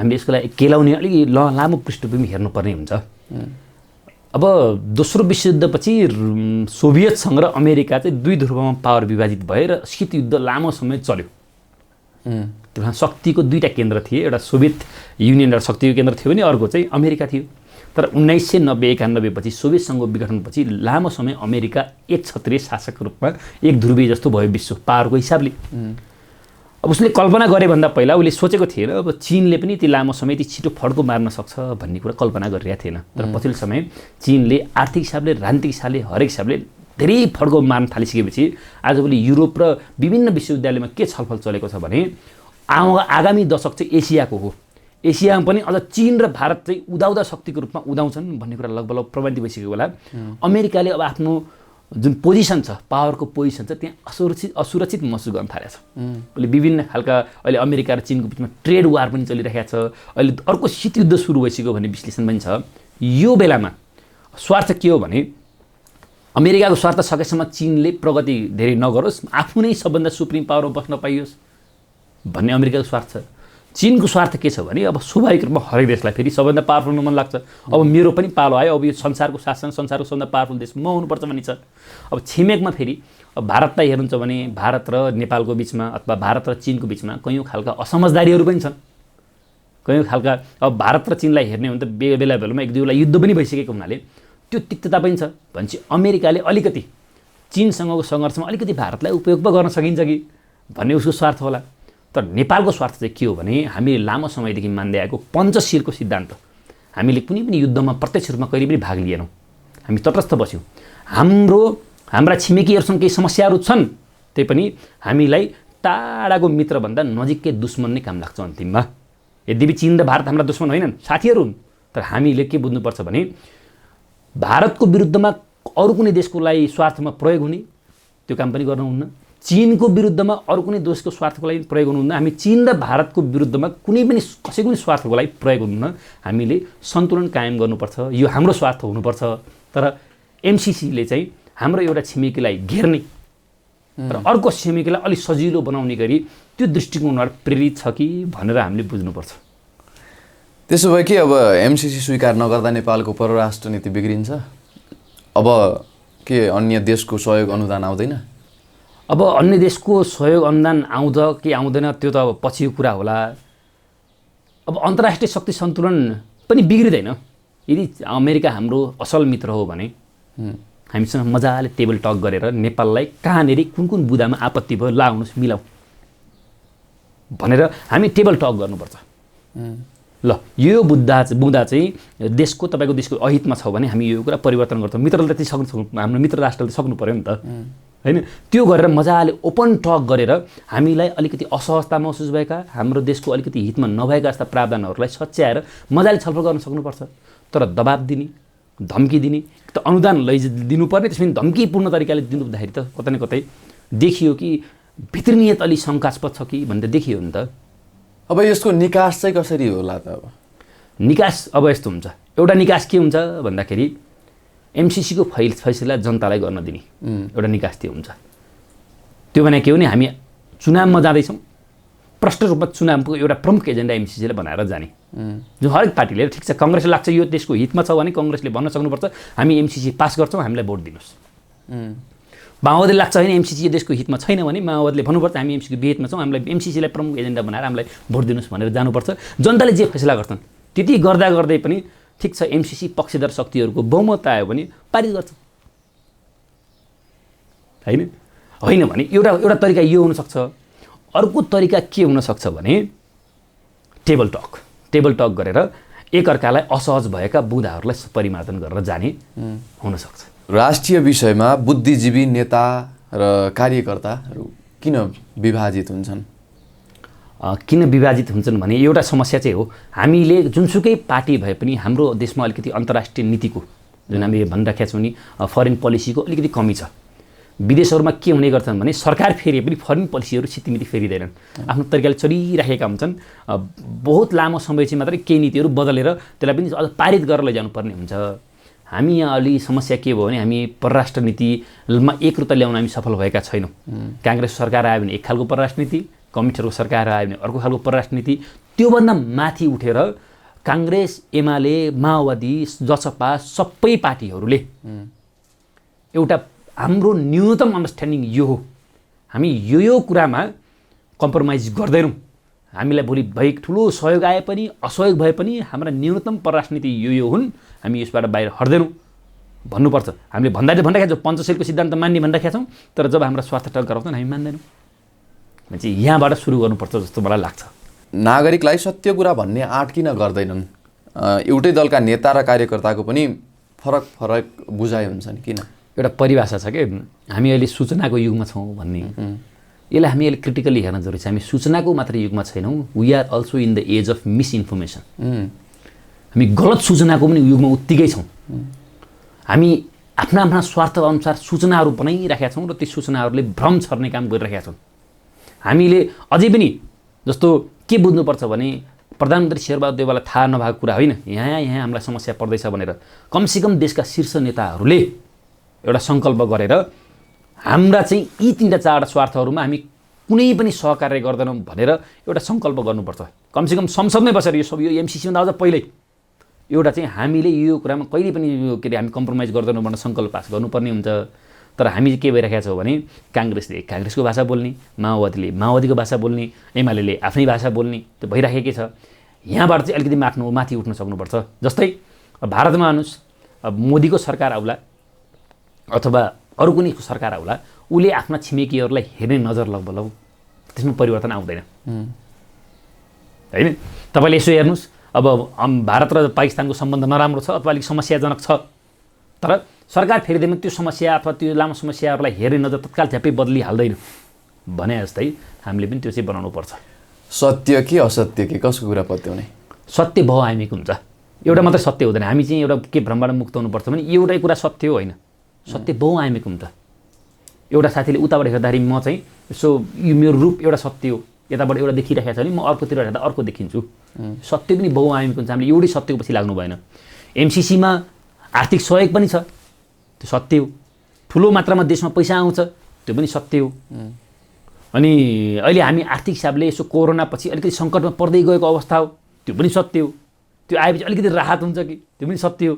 हामीले यसको लागि केलाउने अलिक लामो पृष्ठभूमि हेर्नुपर्ने हुन्छ। अब दोस्रो विश्वयुद्धपछि सोभियतसँग र अमेरिका चाहिँ दुई ध्रुवमा पावर विभाजित भएर शीत युद्ध लामो समय चल्यो। त्यसमा शक्तिको दुईवटा केन्द्र थिए, एउटा सोभियत युनियन एउटा शक्तिको केन्द्र थियो भने अर्को चाहिँ अमेरिका थियो। तर 1990-91 पछि सोभियत सङ्घको विघटनपछि लामो समय अमेरिका एक क्षत्रिय शासकको रूपमा एक ध्रुवीय जस्तो भयो विश्व पावरको हिसाबले। अब उसले कल्पना गरे भन्दा पहिला उसले सोचेको थिएन अब चीनले पनि ती लामो समय ती छिटो फड्को मार्न सक्छ भन्ने कुरा कल्पना गरिरहेको थिएन। तर पछिल्लो समय चीनले आर्थिक हिसाबले, राजनीतिक हिसाबले, हरेक हिसाबले धेरै फड्को मार्न थालिसकेपछि आजभोलि युरोप र विभिन्न विश्वविद्यालयमा के छलफल चलेको छ भने आगामी दशक चाहिँ एसियाको हो। एसियामा पनि अझ चीन र भारत चाहिँ उदाउँदा शक्तिको रूपमा उदाउँछन् भन्ने कुरा लगभग प्रमाणित भइसकेको बेला अमेरिकाले अब आफ्नो जुन पोजिसन छ, पावरको पोजिसन छ, त्यहाँ असुरक्षित महसुस गर्न थालेको छ। अहिले विभिन्न खालका अहिले अमेरिका र चीनको बिचमा ट्रेड वार पनि चलिरहेको छ, अहिले अर्को शीत युद्ध सुरु भइसक्यो भन्ने विश्लेषण पनि छ। यो बेलामा स्वार्थ के हो भने अमेरिकाको स्वार्थ सकेसम्म चीनले प्रगति धेरै नगरोस्, आफू नै सबभन्दा सुप्रिम पावरमा बस्न पाइयोस् भन्ने अमेरिकाको स्वार्थ छ। चीनको स्वार्थ के छ भने अब स्वाभाविक रूपमा हरेक देशलाई फेरि सबभन्दा पावरफुल हुन मन लाग्छ। अब मेरो पनि पालो आयो, अब यो संसारको शासन, संसारको सबभन्दा पावरफुल देश म हुनुपर्छ भन्ने छ। अब छिमेकमा फेरि अब भारतलाई हेर्नुहुन्छ भने भारत र नेपालको बिचमा अथवा भारत र चीनको बिचमा कैयौँ खालका असमझदारीहरू पनि छन्। कैयौँ खालका अब भारत र चीनलाई हेर्ने हो भने त बेला बेलामा एक दुईवटा युद्ध पनि भइसकेको हुनाले त्यो तिक्तता पनि छ। भनेपछि अमेरिकाले अलिकति चीनसँगको सङ्घर्षमा अलिकति भारतलाई उपयोग पो गर्न सकिन्छ कि भन्ने उसको स्वार्थ होला। तर नेपालको स्वार्थ चाहिँ के हो भने हामीले लामो समयदेखि मान्दै आएको पञ्चशीलको सिद्धान्त, हामीले कुनै पनि युद्धमा प्रत्यक्ष रूपमा कहिले पनि भाग लिएनौँ, हामी तटस्थ बस्यौँ। हाम्रा छिमेकीहरूसँग केही समस्याहरू छन्, त्यही पनि हामीलाई टाढाको मित्रभन्दा नजिककै दुश्मन नै काम लाग्छ अन्तिममा। यद्यपि चीन र भारत हाम्रा दुश्मन होइनन्, साथीहरू हुन्। तर हामीले के बुझ्नुपर्छ भने भारतको विरुद्धमा अरू कुनै देशको लागि स्वार्थमा प्रयोग हुने त्यो काम पनि गर्नुहुन्न, चीनको विरुद्धमा अरू कुनै देशको स्वार्थको लागि प्रयोग हुनुहुन्न, हामी चीन र भारतको विरुद्धमा कुनै पनि कसैको पनि स्वार्थको लागि प्रयोग हुनुहुन्न। हामीले सन्तुलन कायम गर्नुपर्छ, यो हाम्रो स्वार्थ हुनुपर्छ। तर एमसिसीले चाहिँ हाम्रो एउटा छिमेकीलाई घेर्ने र अर्को छिमेकीलाई अलिक सजिलो बनाउने गरी त्यो दृष्टिकोणबाट प्रेरित छ कि भनेर हामीले बुझ्नुपर्छ। त्यसो भए के अब एमसिसी स्वीकार नगर्दा नेपालको परराष्ट्र नीति बिग्रिन्छ? अब के अन्य देशको सहयोग अनुदान आउँदैन? अब अन्य देशको सहयोग अनुदान आउँछ कि आउँदैन त्यो त अब पछिको कुरा होला। अब अन्तर्राष्ट्रिय शक्ति सन्तुलन पनि बिग्रिँदैन यदि अमेरिका हाम्रो असल मित्र हो भने हामीसँग मजाले टेबल टक गरेर नेपाललाई कहाँनेरि कुन कुन बुदामा आपत्ति भयो लाउनुहोस् मिलाऊ भनेर हामी टेबल टक गर्नुपर्छ। ल यो बुदा चाहिँ तपाईँको देशको अहितमा छ भने हामी यो कुरा परिवर्तन गर्छौँ। मित्रले त सक्नु, हाम्रो मित्र राष्ट्रले सक्नु पर्यो नि त हैन त्यो गरेर मजाले ओपन टक गरेर हामीलाई अलिकति असहजता महसुस भएका हाम्रो देशको अलिकति हितमा नभएका जस्ता प्रावधानहरूलाई सच्याएर मजाले छलफल गर्न सक्नुपर्छ। तर दबाब दिने, धम्की दिने, त अनुदान दिनुपर्ने त्यसपछि धम्कीपूर्ण तरिकाले दिनुपर्दाखेरि त कतै न कतै देखियो कि भित्रिनियत अलि शङ्कास्पद छ कि भनेर देखियो नि त। अब यसको निकास चाहिँ कसरी होला त? अब निकास अब यस्तो हुन्छ, एउटा निकास के हुन्छ भन्दाखेरि एमसिसीको फैसला जनतालाई गर्न दिने एउटा निकास त्यो हुन्छ। त्यो भने के हो भने हामी चुनावमा जाँदैछौँ, प्रष्ट रूपमा चुनावको एउटा प्रमुख एजेन्डा एमसिसीले बनाएर जाने, जो हरेक पार्टीले ठिक छ काङ्ग्रेसले लाग्छ यो देशको हितमा छ भने काङ्ग्रेसले भन्न सक्नुपर्छ हामी एमसिसी पास गर्छौँ, हामीलाई भोट दिनुहोस्। माओवादीले लाग्छ होइन एमसिसी देशको हितमा छैन भने माओवादीले भन्नुपर्छ हामी एमसिसीको विहितमा छौँ, हामीलाई एमसिसीलाई प्रमुख एजेन्डा बनाएर हामीलाई भोट दिनुहोस् भनेर जानुपर्छ। जनताले जे फैसला गर्छन् त्यति गर्दा गर्दै पनि ठिक छ एमसिसी पक्षधर शक्तिहरूको बहुमत आयो भने पारित गर्छ, होइन भने एउटा तरिका यो हुनसक्छ। अर्को तरिका के हुनसक्छ भने टेबल टक गरेर एकअर्कालाई असहज भएका बुँदाहरूलाई परिमार्जन गरेर जाने हुनसक्छ। राष्ट्रिय विषयमा बुद्धिजीवी नेता र कार्यकर्ताहरू किन विभाजित हुन्छन्? किन विभाजित हुन्छन् भने एउटा समस्या चाहिँ हो, हामीले जुनसुकै पार्टी भए पनि हाम्रो देशमा अलिकति अन्तर्राष्ट्रिय नीतिको जुन हामीले भनिराखेका छौँ नि फरेन पोलिसीको अलिकति कमी छ। विदेशहरूमा के हुने गर्छन् भने सरकार फेरि पनि फरेन पोलिसीहरू छितिमिति फेरिँदैनन्, आफ्नो तरिकाले चलिरहेका हुन्छन्। बहुत लामो समयपछि मात्रै केही नीतिहरू बदलेर त्यसलाई पनि अझ पारित गरेर लैजानुपर्ने हुन्छ। हामी यहाँ अलि समस्या के भयो भने हामी परराष्ट्र नीतिमा एकरूपता ल्याउन हामी सफल भएका छैनौँ। काङ्ग्रेस सरकार आयो भने एक खालको परराष्ट्र नीति, कम्युनिस्टहरूको सरकार आयो भने अर्को खालको परराष्ट्र नीति, त्योभन्दा माथि उठेर काङ्ग्रेस, एमाले, माओवादी, जसपा सबै पार्टीहरूले एउटा हाम्रो न्यूनतम अन्डरस्ट्यान्डिङ यो हो, हामी यो कुरामा कम्प्रोमाइज गर्दैनौँ। हामीलाई भोलि भए ठुलो सहयोग आए पनि असहयोग भए पनि हाम्रा न्यूनतम परराष्ट्र नीति यो हुन्, हामी यसबाट बाहिर हट्दैनौँ भन्नुपर्छ। हामीले भनिराखेका छौँ, पञ्चशीलको सिद्धान्त मान्ने भनिराखेका छौँ, तर जब हाम्रो स्वार्थ टक गराउँछन् हामी मान्दैनौँ। भने चाहिँ यहाँबाट सुरु गर्नुपर्छ जस्तो मलाई लाग्छ। नागरिकलाई सत्य कुरा भन्ने आँट किन गर्दैनन्? एउटै दलका नेता र कार्यकर्ताको पनि फरक बुझाइ हुन्छ नि, किन? एउटा परिभाषा छ कि हामी अहिले सूचनाको युगमा छौँ भन्ने, यसलाई हामी अहिले क्रिटिकली हेर्न जरुरी छ। हामी सूचनाको मात्र युगमा छैनौँ, we are also in the age of misinformation. हामी गलत सूचनाको पनि युगमा उत्तिकै छौँ। हामी आफ्ना स्वार्थ अनुसार सूचनाहरू बनाइराखेका छौँ र ती सूचनाहरूले भ्रम छर्ने काम गरिरहेका छौँ। हामीले अझै पनि जस्तो के बुझ्नुपर्छ भने प्रधानमन्त्री शेरबहादुर देउवालाई थाहा नभएको कुरा होइन, यहाँ हामीलाई समस्या पर्दैछ भनेर कमसेकम देशका शीर्ष नेताहरूले एउटा सङ्कल्प गरेर हाम्रा चाहिँ यी 3-4 स्वार्थहरूमा हामी कुनै पनि सहकार्य गर्दैनौँ भनेर एउटा सङ्कल्प गर्नुपर्छ। कमसेकम संसदमै बसेर यो एमसिसीभन्दा अझ पहिल्यै एउटा चाहिँ हामीले यो कुरामा कहिले पनि हामी कम्प्रोमाइज गर्दैनौँ भनेर सङ्कल्प पास गर्नुपर्ने हुन्छ। तर हामी के भइरहेका छौँ भने काङ्ग्रेसले काङ्ग्रेसको भाषा बोल्ने, माओवादीले माओवादीको भाषा बोल्ने, एमाले आफ्नै भाषा बोल्ने, त्यो भइराखेकै छ। यहाँबाट चाहिँ अलिकति माथि उठ्न सक्नुपर्छ। जस्तै भारतमा हेर्नुहोस्, अब मोदीको सरकार आउला अथवा अरू कुनै सरकार आउला, उसले आफ्ना छिमेकीहरूलाई हेर्ने नजर लगभग त्यसमा परिवर्तन आउँदैन, होइन? तपाईँले यसो हेर्नुहोस्, अब भारत र पाकिस्तानको सम्बन्ध नराम्रो छ अथवा अलिक समस्याजनक छ, तर सरकार फेरिँदैन त्यो समस्या अथवा त्यो लामो समस्याहरूलाई हेर्ने नजर तत्काल झ्याप्पै बदलिहाल्दैन भने जस्तै हामीले पनि त्यो चाहिँ बनाउनु पर्छ। सत्य कि असत्य कि कसको कुरा पत्याउने? सत्य बहुआयामिक हुन्छ, एउटा मात्रै सत्य हुँदैन। हामी चाहिँ एउटा के भ्रमबाट मुक्त हुनुपर्छ भने एउटै कुरा सत्य हो होइन, सत्य बहुआयामिक हुन्छ। एउटा साथीले उताबाट हेर्दाखेरि म चाहिँ यसो यो मेरो रूप एउटा सत्य हो, यताबाट एउटा देखिरहेको छ भने म अर्कोतिर हेर्दा अर्को देखिन्छु। सत्य पनि बहुआयामिक हुन्छ, हामीले एउटै सत्यको पछि लाग्नु भएन। एमसिसीमा आर्थिक सहयोग पनि छ, त्यो सत्य हो। ठुलो मात्रामा देशमा पैसा आउँछ, त्यो पनि सत्य हो। अनि अहिले हामी आर्थिक हिसाबले यसो कोरोना पछि अलिकति सङ्कटमा पर्दै गएको अवस्था हो, त्यो पनि सत्य हो। त्यो आएपछि अलिकति राहत हुन्छ कि, त्यो पनि सत्य हो,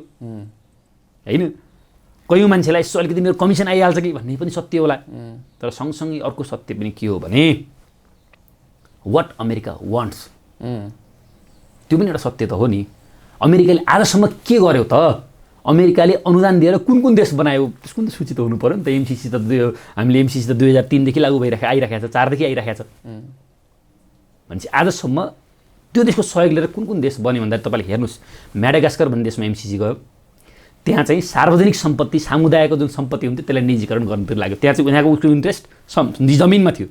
होइन? कयौँ मान्छेलाई यसो अलिकति मेरो कमिसन आइहाल्छ कि भन्ने पनि सत्य होला। तर सँगसँगै अर्को सत्य पनि के हो भने वाट अमेरिका वान्ट्स, त्यो पनि एउटा सत्य त हो नि। अमेरिकाले आजसम्म के गर्यो त? अमेरिकाले अनुदान दिएर कुन देश बनायो त्यसको त सूची त हुनु पर्यो नि त। एमसिसी त हामीले एमसिसी त 2003 देखि लागू आइरहेको छ, 4 देखि आइरहेको छ भनेपछि आजसम्म त्यो देशको सहयोग लिएर कुन देश बन्यो भन्दा तपाईँले हेर्नुहोस्, म्याडागास्कर भन्ने देशमा एमसिसी गयो, त्यहाँ चाहिँ सार्वजनिक सम्पत्ति समुदायको जुन सम्पत्ति हुन्थ्यो त्यसलाई निजीकरण गर्नुतिर लाग्यो। त्यहाँ चाहिँ उनीहरूको उसको इन्ट्रेस्ट जमिनमा थियो।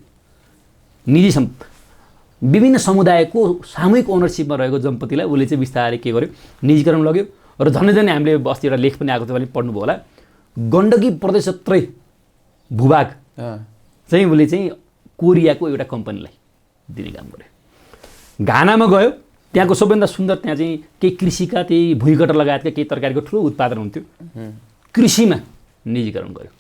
विभिन्न समुदायको सामूहिक ओनरसिपमा रहेको सम्पत्तिलाई उसले चाहिँ बिस्तारै के गर्यो, निजीकरण लग्यो। र झन् हामीले अस्ति एउटा लेख पनि आएको थियो भने पढ्नुभयो होला, गण्डकी प्रदेशत्रै भूभाग चाहिँ उसले चाहिँ कोरियाको एउटा कम्पनीलाई दिने काम गर्यो। घानामा गयो, त्यहाँको सबैभन्दा सुन्दर त्यहाँ चाहिँ केही कृषिका त्यही भुइँगटर लगायतका केही तरकारीको ठुलो उत्पादन हुन्थ्यो, कृषिमा निजीकरण गर्यो।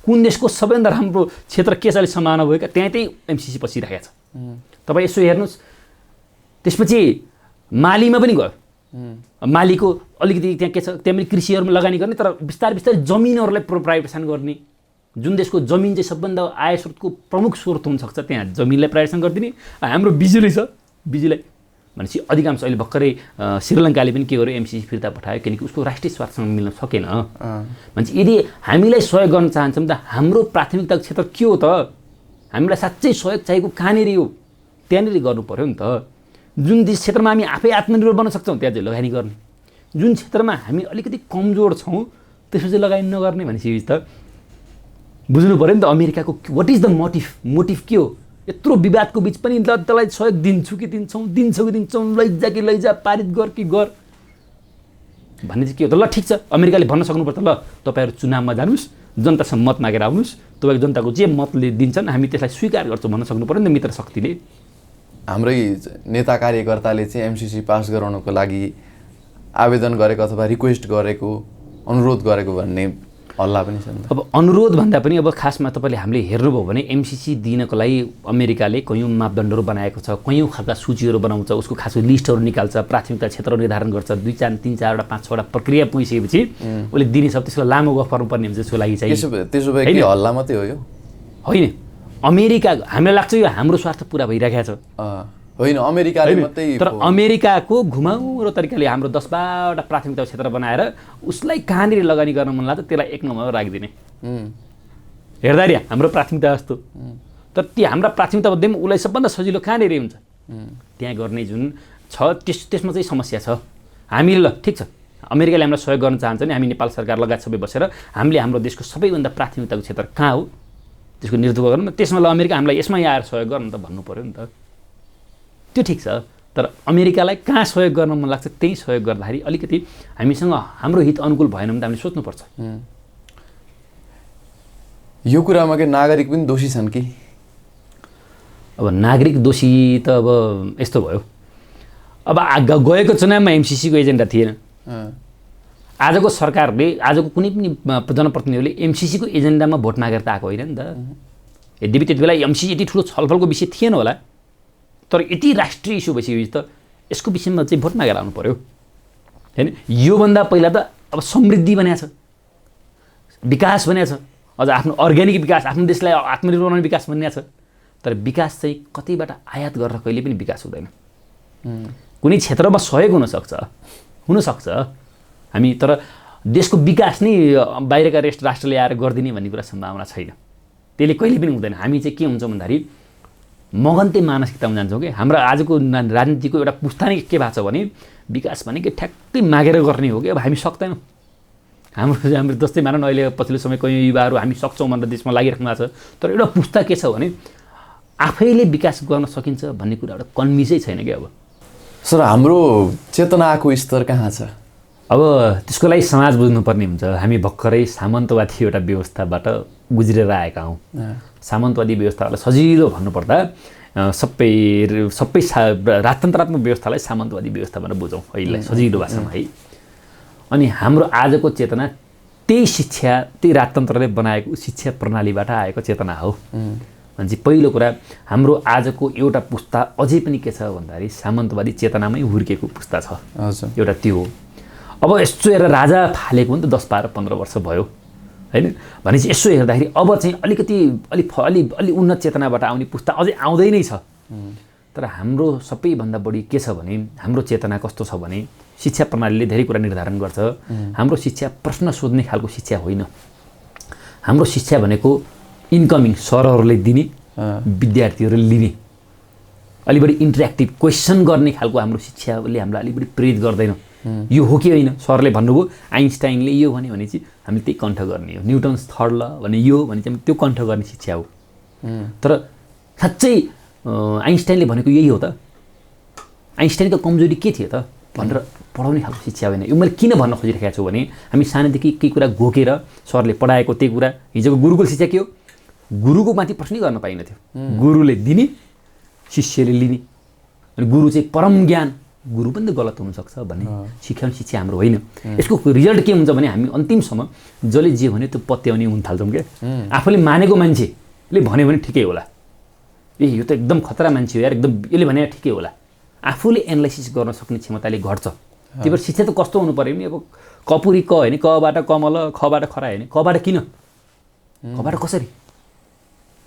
कुन देशको सबैभन्दा राम्रो क्षेत्र के छ अहिले सम्भावना भएका त्यहाँ त्यही एमसिसी बसिरहेको छ। तपाईँ यसो हेर्नुहोस्। त्यसपछि मालीमा पनि गयो। मालीको अलिकति त्यहाँ के छ, त्यहाँ पनि कृषिहरूमा लगानी गर्ने, तर बिस्तारै बिस्तारै जमिनहरूलाई प्राइभेटाइजेसन गर्ने। जुन देशको जमिन चाहिँ सबभन्दा आय स्रोतको प्रमुख स्रोत हुनसक्छ त्यहाँ जमिनलाई प्राइभेटाइजेसन गरिदिने। हाम्रो बिजुली छ, बिजुली भनेपछि अधिकांश अहिले भर्खरै श्रीलङ्काले पनि के गर्यो, एमसिसी फिर्ता पठायो, किनकि उसको राष्ट्रिय स्वार्थसँग मिल्न सकेन। भनेपछि यदि हामीलाई सहयोग गर्न चाहन्छौँ त हाम्रो प्राथमिकताको क्षेत्र के हो त, हामीलाई साँच्चै सहयोग चाहिएको कहाँनिर हो, त्यहाँनिर गर्नु पऱ्यो नि त। जुन क्षेत्रमा हामी आफै आत्मनिर्भर बन्न सक्छौँ त्यहाँ चाहिँ लगानी गर्ने। जुन क्षेत्रमा हामी अलिकति कमजोर छौँ त्यसमा चाहिँ लगानी नगर्ने भनेपछि त बुझ्नु पऱ्यो नि त। अमेरिकाको वाट इज द मोटिभ के हो? यत्रो विवादको बिच पनि ल त्यसलाई सहयोग दिन्छु कि दिन्छौँ, लैजा कि लैजा, पारित गर कि गर भन्ने चाहिँ के हो त। ल ठिक छ, अमेरिकाले भन्न सक्नुपर्छ ल तपाईँहरू चुनावमा जानुहोस्, जनतासँग मत मागेर आउनुहोस्, तपाईँको जनताको जे मतले दिन्छन् हामी त्यसलाई स्वीकार गर्छौँ भन्न सक्नु पऱ्यो नि त मित्र शक्तिले। हाम्रै नेता कार्यकर्ताले चाहिँ एमसिसी पास गराउनको लागि आवेदन गरेको अथवा रिक्वेस्ट गरेको, अनुरोध गरेको भन्ने हल्ला पनि छ। अब अनुरोध भन्दा पनि अब खासमा तपाईँले हामीले हेर्नुभयो भने एमसिसी दिनको लागि अमेरिकाले कयौँ मापदण्डहरू बनाएको छ, कयौँ खालका सूचीहरू बनाउँछ, उसको खासको लिस्टहरू निकाल्छ, प्राथमिकता क्षेत्रहरू निर्धारण गर्छ, 2, 4, 3, 4वटा 5-6वटा प्रक्रिया पुगिसकेपछि उसले दिने सब त्यसको लामो गफ गर्नुपर्ने हुन्छ। त्यसको लागि चाहिँ त्यसो भए के हल्ला मात्रै हो यो? होइन, अमेरिका हामीलाई लाग्छ यो हाम्रो स्वार्थ पुरा भइरहेको छ। होइन, अमेरिकाले मात्रै। तर अमेरिकाको घुमाउरो तरिकाले हाम्रो 10-12वटा प्राथमिकता क्षेत्र बनाएर उसलाई कहाँनिर लगानी गर्न मन लाग्छ त्यसलाई एक नम्बरमा राखिदिने। हेर्दाखेरि हाम्रो प्राथमिकता जस्तो, तर ती हाम्रा प्राथमिकता मध्येमा उसलाई सबभन्दा सजिलो कहाँनिर हुन्छ त्यहाँ गर्ने जुन छ त्यसमा चाहिँ समस्या छ। हामीले ल ठिक छ, अमेरिकाले हामीलाई सहयोग गर्न चाहन्छ नि हामी नेपाल सरकार लगायत सबै बसेर हामीले हाम्रो देशको सबैभन्दा प्राथमिकताको क्षेत्र कहाँ हो त्यसको नेतृत्व गर्नु, त्यसमा ल अमेरिका हामीलाई यसमा यहाँ आएर सहयोग गर्नु त भन्नु पऱ्यो नि त। त्यो ठिक छ, तर अमेरिकालाई कहाँ सहयोग गर्न मन लाग्छ त्यही सहयोग गर्दाखेरि अलिकति हामीसँग हाम्रो हित अनुकूल भएन भने त हामीले सोच्नुपर्छ। यो कुरामा के नागरिक पनि दोषी छन् कि? अब नागरिक दोषी त अब यस्तो भयो, अब गएको चुनावमा एमसिसीको एजेन्डा थिएन। आजको सरकारले, आजको कुनै पनि जनप्रतिनिधिहरूले एमसिसीको एजेन्डामा भोट मागेर त आएको होइन नि त। यद्यपि त्यति बेला एमसिसी यति ठुलो छलफलको विषय थिएन होला, तर यति राष्ट्रिय इस्यु भइसकेपछि त यसको विषयमा चाहिँ भोट मागेर आउनु पऱ्यो होइन। योभन्दा पहिला त अब समृद्धि बनाएको छ, विकास बनाएको छ, अझ आफ्नो अर्ग्यानिक विकास, आफ्नो देशलाई आत्मनिर्भर बनाउने विकास बनिएको छ। तर विकास चाहिँ कतैबाट आयात गरेर कहिले पनि विकास हुँदैन। कुनै क्षेत्रमा सहयोग हुनसक्छ हामी, तर देशको विकास नै बाहिरका राष्ट्रले आएर गरिदिने भन्ने कुरा सम्भावना छैन, त्यसले कहिले पनि हुँदैन। हामी चाहिँ के हुन्छ भन्दाखेरि मगन्ते मानसिकतामा जान्छौँ कि हाम्रो आजको राजनीतिको एउटा पुस्ता नै के भएको छ भने विकास भनेको ठ्याक्कै मागेर गर्ने हो कि अब हामी सक्दैनौँ। हाम्रो जस्तै मानौँ न अहिले पछिल्लो समय कयौँ युवाहरू हामी सक्छौँ भनेर देशमा लागिराख्नु भएको छ, तर एउटा पुस्ता के छ भने आफैले विकास गर्न सकिन्छ भन्ने कुरा एउटा कन्भिन्सै छैन कि। अब सर, हाम्रो चेतनाको स्तर कहाँ छ? अब त्यसको लागि समाज बुझ्नुपर्ने हुन्छ। हामी भर्खरै सामन्तवादी एउटा व्यवस्थाबाट गुज्रेर आएका हौँ। सामन्तवादी व्यवस्थालाई सजिलो भन्नुपर्दा सबै राजतन्त्रात्मक व्यवस्थालाई सामन्तवादी व्यवस्था भनेर बुझौँ अहिले सजिलो भाषामा है। अनि हाम्रो आजको चेतना त्यही शिक्षा, त्यही राजतन्त्रले बनाएको शिक्षा प्रणालीबाट आएको चेतना हो। भनेपछि पहिलो कुरा हाम्रो आजको एउटा पुस्ता अझै पनि के छ भन्दाखेरि सामन्तवादी चेतनामै हुर्केको पुस्ता छ। एउटा त्यो हो। अब यस्तो हेरेर राजा फालेको पनि त 10, 12, 15 वर्ष भयो होइन। भनेपछि यसो हेर्दाखेरि अब चाहिँ अलि उन्नत चेतनाबाट आउने पुस्ता अझै आउँदै नै छ। तर हाम्रो सबैभन्दा बढी के छ भने हाम्रो चेतना कस्तो छ भने शिक्षा प्रणालीले धेरै कुरा निर्धारण गर्छ। हाम्रो शिक्षा प्रश्न सोध्ने खालको शिक्षा होइन। हाम्रो शिक्षा भनेको इन्कमिङ सरहरूले दिने, विद्यार्थीहरूले लिने, अलि बढी इन्टरेक्टिभ क्वेसन गर्ने खालको हाम्रो शिक्षाले हामीलाई अलि बढी प्रेरित गर्दैन। यो हो कि होइन सरले भन्नुभयो आइन्स्टाइनले यो भन्यो भने चाहिँ हामीले त्यही कण्ठ गर्ने हो, न्युटन्स थर्ड ल भने यो भने चाहिँ त्यो कण्ठ गर्ने शिक्षा हो। तर साँच्चै आइन्स्टाइनले भनेको यही हो त, आइन्स्टाइनको कमजोरी के थियो त भनेर पढाउने खालको शिक्षा होइन। यो मैले किन भन्न खोजिरहेको छु भने हामी सानैदेखि केही कुरा घोकेर सरले पढाएको त्यही कुरा, हिजोको गुरुकुल शिक्षा के हो, गुरुको माथि प्रश्नै गर्न पाइनथ्यो, गुरुले दिने शिष्यले लिने, अनि गुरु चाहिँ परम ज्ञान, गुरु पनि त गलत हुनसक्छ भन्ने सिकाउने शिक्षा हाम्रो होइन। यसको रिजल्ट के हुन्छ भने हामी अन्तिमसम्म जसले जे भन्यो त्यो पत्याउने हुन थाल्छौँ क्या। आफूले मानेको मान्छेले भन्यो भने ठिकै होला, ए यो त एकदम खतरा मान्छे हो यार, एकदम यसले भने ठिकै होला, आफूले एनालाइसिस गर्न सक्ने क्षमताले घट्छ। त्यही भएर शिक्षा त कस्तो हुनु पऱ्यो भने अब कपुरी क होइन, कबाट कमल, खबाट खरा होइन, कबाट किन, कबाट कसरी,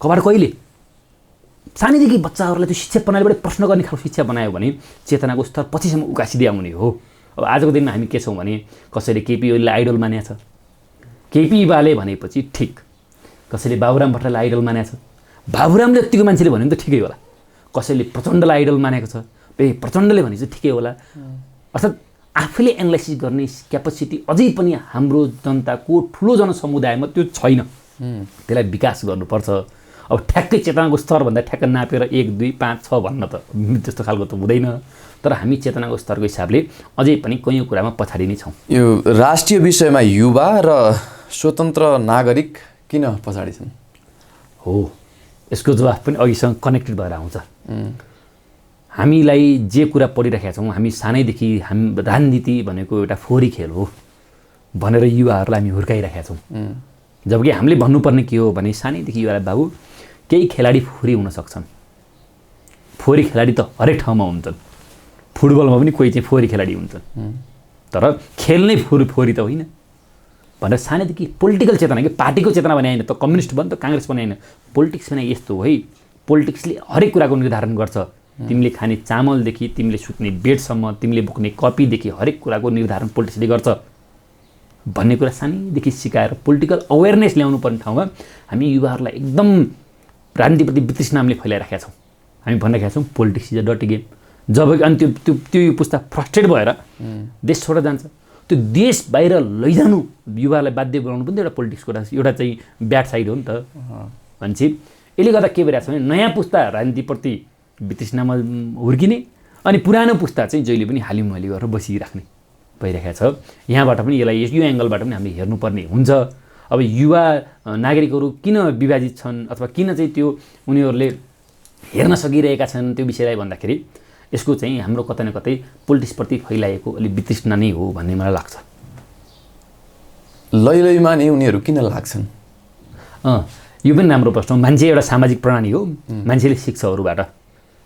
कबाट कहिले। सानैदेखि बच्चाहरूलाई त्यो शिक्षा प्रणालीबाट प्रश्न गर्ने खालको शिक्षा बनायो भने चेतनाको स्तर पछिसम्म उकासिँदै आउने हो। अब आजको दिनमा हामी के छौँ भने कसैले केपी ओलीलाई आइडल मानेको छ, केपी बाले भनेपछि ठिक, कसैले बाबुराम भट्टराईलाई आइडल मानेको छ, बाबुरामले यतिको मान्छेले भन्यो भने त ठिकै होला, कसैले प्रचण्डलाई आइडल मानेको छ, प्रचण्डले भने चाहिँ ठिकै होला। अर्थात् आफूले एनालाइसिस गर्ने क्यापेसिटी अझै पनि हाम्रो जनताको ठुलो जनसमुदायमा त्यो छैन, त्यसलाई विकास गर्नुपर्छ। अब ठ्याक्कै चेतनाको स्तरभन्दा ठ्याक्क नापेर 1, 2, 5, 6 भन्न त त्यस्तो खालको त हुँदैन। तर हामी चेतनाको स्तरको हिसाबले अझै पनि कैयौँ कुरामा पछाडि नै छौँ। यो राष्ट्रिय विषयमा युवा र स्वतन्त्र नागरिक किन पछाडि छन्? हो, यसको जवाफ पनि अघिसँग कनेक्टेड भएर आउँछ। हामीलाई जे कुरा पढिरहेका छौँ, हामी सानैदेखि राजनीति भनेको एउटा फोहोरी खेल हो भनेर युवाहरूलाई हामी हुर्काइरहेका छौँ। जबकि हामीले भन्नुपर्ने के हो भने सानैदेखि युवालाई बाबु केही खेलाडी फोहोरी हुन सक्छन्, फोहोरी खेलाडी त हरेक ठाउँमा हुन्छन्, फुटबलमा पनि कोही चाहिँ फोहोरी खेलाडी हुन्छन्, तर खेल नै फोहोरी त होइन भनेर सानैदेखि पोलिटिकल चेतना, कि पार्टीको चेतना भने होइन त, कम्युनिस्ट बन त काङ्ग्रेस पनि होइन, पोलिटिक्स भने यस्तो हो है, पोलिटिक्सले हरेक कुराको निर्धारण गर्छ। तिमीले खाने चामलदेखि तिमीले सुत्ने बेडसम्म, तिमीले बोक्ने कपीदेखि हरेक कुराको निर्धारण पोलिटिक्सले गर्छ भन्ने कुरा सानैदेखि सिकाएर पोलिटिकल अवेरनेस ल्याउनु पर्ने ठाउँमा हामी युवाहरूलाई एकदम राजनीतिप्रति वितृष्णाले फैलाइराखेका छौँ। हामी भनिरहेका छौँ politics is a dirty game. जब अनि त्यो पुस्ता फ्रस्ट्रेट भएर देश छोडेर जान्छ, त्यो देश बाहिर लैजानु युवालाई बाध्य बनाउनु पनि एउटा पोलिटिक्सको एउटा चाहिँ ब्याड साइड हो नि त भन्छ। यसले गर्दा के भइरहेको छ भने नयाँ पुस्ता राजनीतिप्रति वितृष्णामा हुर्किने अनि पुरानो पुस्ता चाहिँ जहिले पनि हालिमहाली गरेर बसिराख्ने भइरहेको छ। यहाँबाट पनि यसलाई यो एङ्गलबाट पनि हामीले हेर्नुपर्ने हुन्छ। अब युवा नागरिकहरू किन विभाजित छन् अथवा किन चाहिँ त्यो उनीहरूले हेर्न सकिरहेका छन् त्यो विषयलाई भन्दाखेरि यसको चाहिँ हाम्रो कतै न कतै पोलिटिक्सप्रति फैलाएको अलिक वितृष्णा नै हो भन्ने मलाई लाग्छ। लैलैमा नै उनीहरू किन लाग्छन्? यो पनि राम्रो प्रश्न हो। मान्छे एउटा सामाजिक प्राणी हो, मान्छेले सिक्छ अरूबाट